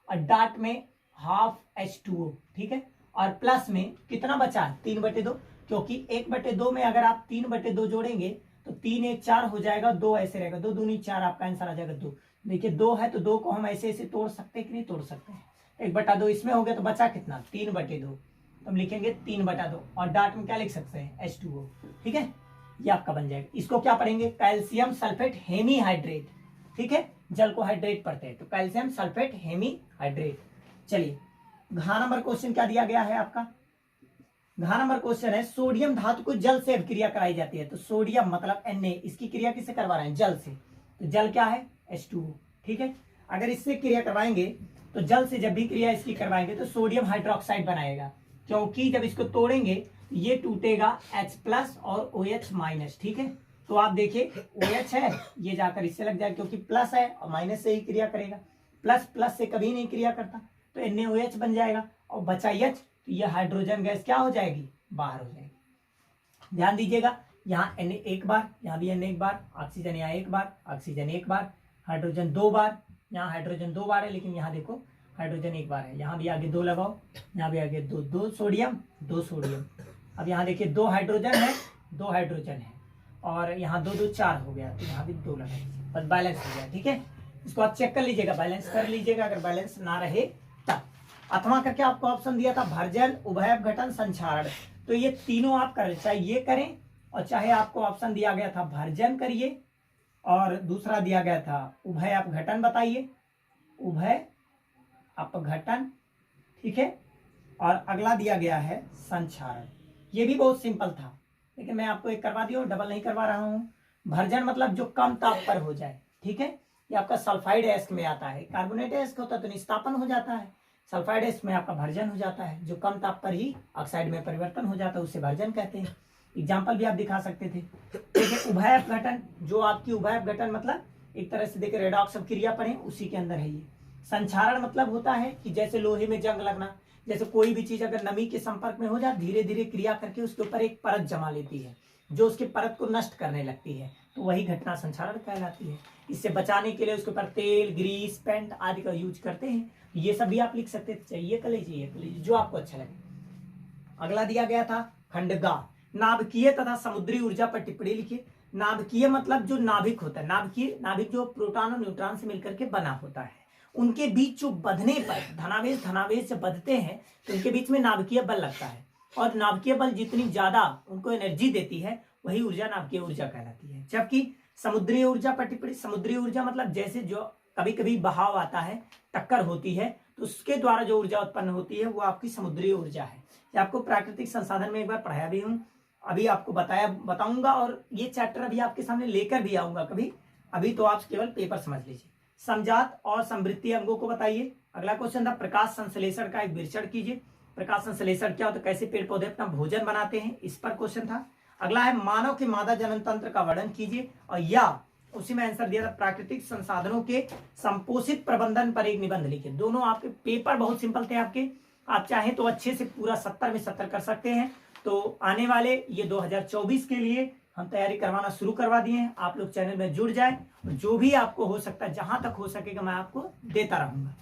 और डॉट में हाफ H2O, ठीक है, और प्लस में कितना बचा? 3/2, क्योंकि 1/2 में अगर आप 3/2 जोड़ेंगे तो 3 1 4 हो जाएगा, 2 ऐसे रहेगा, 2 दूनी 4, आपका आंसर आ जाएगा 2। देखिए 2 है तो 2 को हम ऐसे ऐसे तोड़ सकते हैं कि नहीं तोड़ सकते हैं? 1/2 इसमें हो गया तो बचा कितना? 3/2, तो हम लिखेंगे 3/2, और डॉट में क्या लिख सकते हैं? H2O, ठीक है, ये आपका बन जाएगा। इसको क्या पढ़ेंगे? कैल्शियम सल्फेट हेमीहाइड्रेट, ठीक है, जल को हाइड्रेट पढ़ते हैं तो कैल्शियम सल्फेट हेमीहाइड्रेट। चलिए घ नंबर क्वेश्चन क्या दिया गया है आपका? घ नंबर क्वेश्चन है, सोडियम धातु को जल से अभिक्रिया कराई जाती है, तो सोडियम मतलब Na, इसकी क्रिया किससे करवा रहे हैं? जल से। तो जल क्या है? H2O, ठीक है। अगर इससे क्रिया करवाएंगे तो जल से जब भी क्रिया इसकी करवाएंगे तो सोडियम हाइड्रोक्साइड बनाएगा, क्योंकि जब इसको तोड़ेंगे ये टूटेगा H+ और OH-, ठीक है। तो आप देखिए OH है, ये जाकर इससे लग जाएगा, क्योंकि प्लस है और माइनस से ही क्रिया करेगा, प्लस प्लस से कभी नहीं क्रिया करता, तो NaOH बन जाएगा, और बचा H, तो ये हाइड्रोजन गैस क्या हो जाएगी? बाहर हो जाएगी। ध्यान दीजिएगा, यहाँ Na एक बार, यहाँ भी Na एक बार, ऑक्सीजन यहाँ एक बार, ऑक्सीजन एक बार, हाइड्रोजन 2 बार, यहाँ हाइड्रोजन 2 बार है, लेकिन यहाँ देखो हाइड्रोजन एक बार है, यहाँ भी आगे 2 लगाओ, यहाँ भी आगे 2, 2 सोडियम 2 सोडियम। अब यहाँ देखिए 2 हाइड्रोजन है 2 हाइड्रोजन है, और यहाँ 2 2 4 हो गया, तो यहाँ भी 2 लगा लीजिए, बस बैलेंस हो गया। ठीक है, इसको आप चेक कर लीजिएगा, बैलेंस कर लीजिएगा, अगर बैलेंस ना रहे तब। अथवा करके आपको ऑप्शन दिया था भरजन, उभयघटन, संक्षारण, तो ये तीनों आप करें, चाहे ये करें और चाहे आपको ऑप्शन दिया गया था भरजन करिए, और दूसरा दिया गया था उभय अपघटन बताइए, उभय अपघटन। ठीक है, और अगला दिया गया है संक्षारण। ये भी बहुत सिंपल था, लेकिन मैं आपको एक करवा दिया हूँ, डबल नहीं करवा रहा हूँ। भरजन मतलब जो कम ताप पर हो जाए। ठीक है, ये आपका सल्फाइड एस्क में आता है, कार्बोनेट एस्क होता है तो निस्तापन हो जाता है, सल्फाइड एस्क में आपका भरजन हो जाता है, जो कम ताप पर ही ऑक्साइड में परिवर्तन हो जाता है, उसे भरजन कहते हैं। एग्जाम्पल भी आप दिखा सकते थे। ठीक है, उभय अपघटन, जो आपकी उभय अपघटन मतलब एक तरह से देखिए रेडॉक्स क्रिया पढ़े, उसी के अंदर है ये। संक्षारण मतलब होता है कि जैसे लोहे में जंग लगना, जैसे कोई भी चीज अगर नमी के संपर्क में हो जाए, धीरे धीरे क्रिया करके उसके ऊपर एक परत जमा लेती है, जो उसके परत को नष्ट करने लगती है, तो वही घटना संक्षारण कहलाती है। इससे बचाने के लिए उसके ऊपर तेल, ग्रीस, पेंट आदि का यूज करते हैं। ये सब भी आप लिख सकते थे, चाहिए कर लीजिए, जो आपको अच्छा लगे। अगला दिया गया था खंडगा, नाभिकीय तथा समुद्री ऊर्जा पर टिप्पणी लिखिए। नाभिकीय मतलब जो नाभिक होता है, नाभिक जो प्रोटॉन और न्यूट्रॉन से मिलकर के बना होता है, उनके बीच जो बंधने पर धनावेश जब बंधते हैं तो उनके बीच में नाभिकीय बल लगता है, और नाभिकीय बल जितनी ज्यादा उनको एनर्जी देती है, वही ऊर्जा नाभिकीय ऊर्जा कहलाती है। जबकि समुद्री ऊर्जा पर टिप्पणी, समुद्री ऊर्जा मतलब जैसे जो कभी कभी बहाव आता है, टक्कर होती है, तो उसके द्वारा जो ऊर्जा उत्पन्न होती है वो आपकी समुद्री ऊर्जा है। ये आपको प्राकृतिक संसाधन में एक बार पढ़ाया भी हूँ, अभी आपको बताऊंगा, और ये चैप्टर अभी आपके सामने लेकर भी आऊंगा कभी, अभी तो आप केवल पेपर समझ लीजिए। समजात और समृद्धि अंगों को बताइए। अगला क्वेश्चन था प्रकाश संश्लेषण का एक विवरण कीजिए। प्रकाश संश्लेषण क्या होता है, कैसे पेड़ पौधे अपना भोजन बनाते हैं, इस पर क्वेश्चन था। अगला है मानव के मादा जनन तंत्र का वर्णन कीजिए, और या उसी में आंसर दिया था प्राकृतिक संसाधनों के संपोषित प्रबंधन पर एक निबंध लिखिए। दोनों आपके पेपर बहुत सिंपल थे आपके, आप चाहें तो अच्छे से पूरा 70 में 70 कर सकते हैं। तो आने वाले ये 2024 के लिए हम तैयारी करवाना शुरू करवा दिए हैं, आप लोग चैनल में जुड़ जाए, जो भी आपको हो सकता है, जहां तक हो सकेगा मैं आपको देता रहूंगा।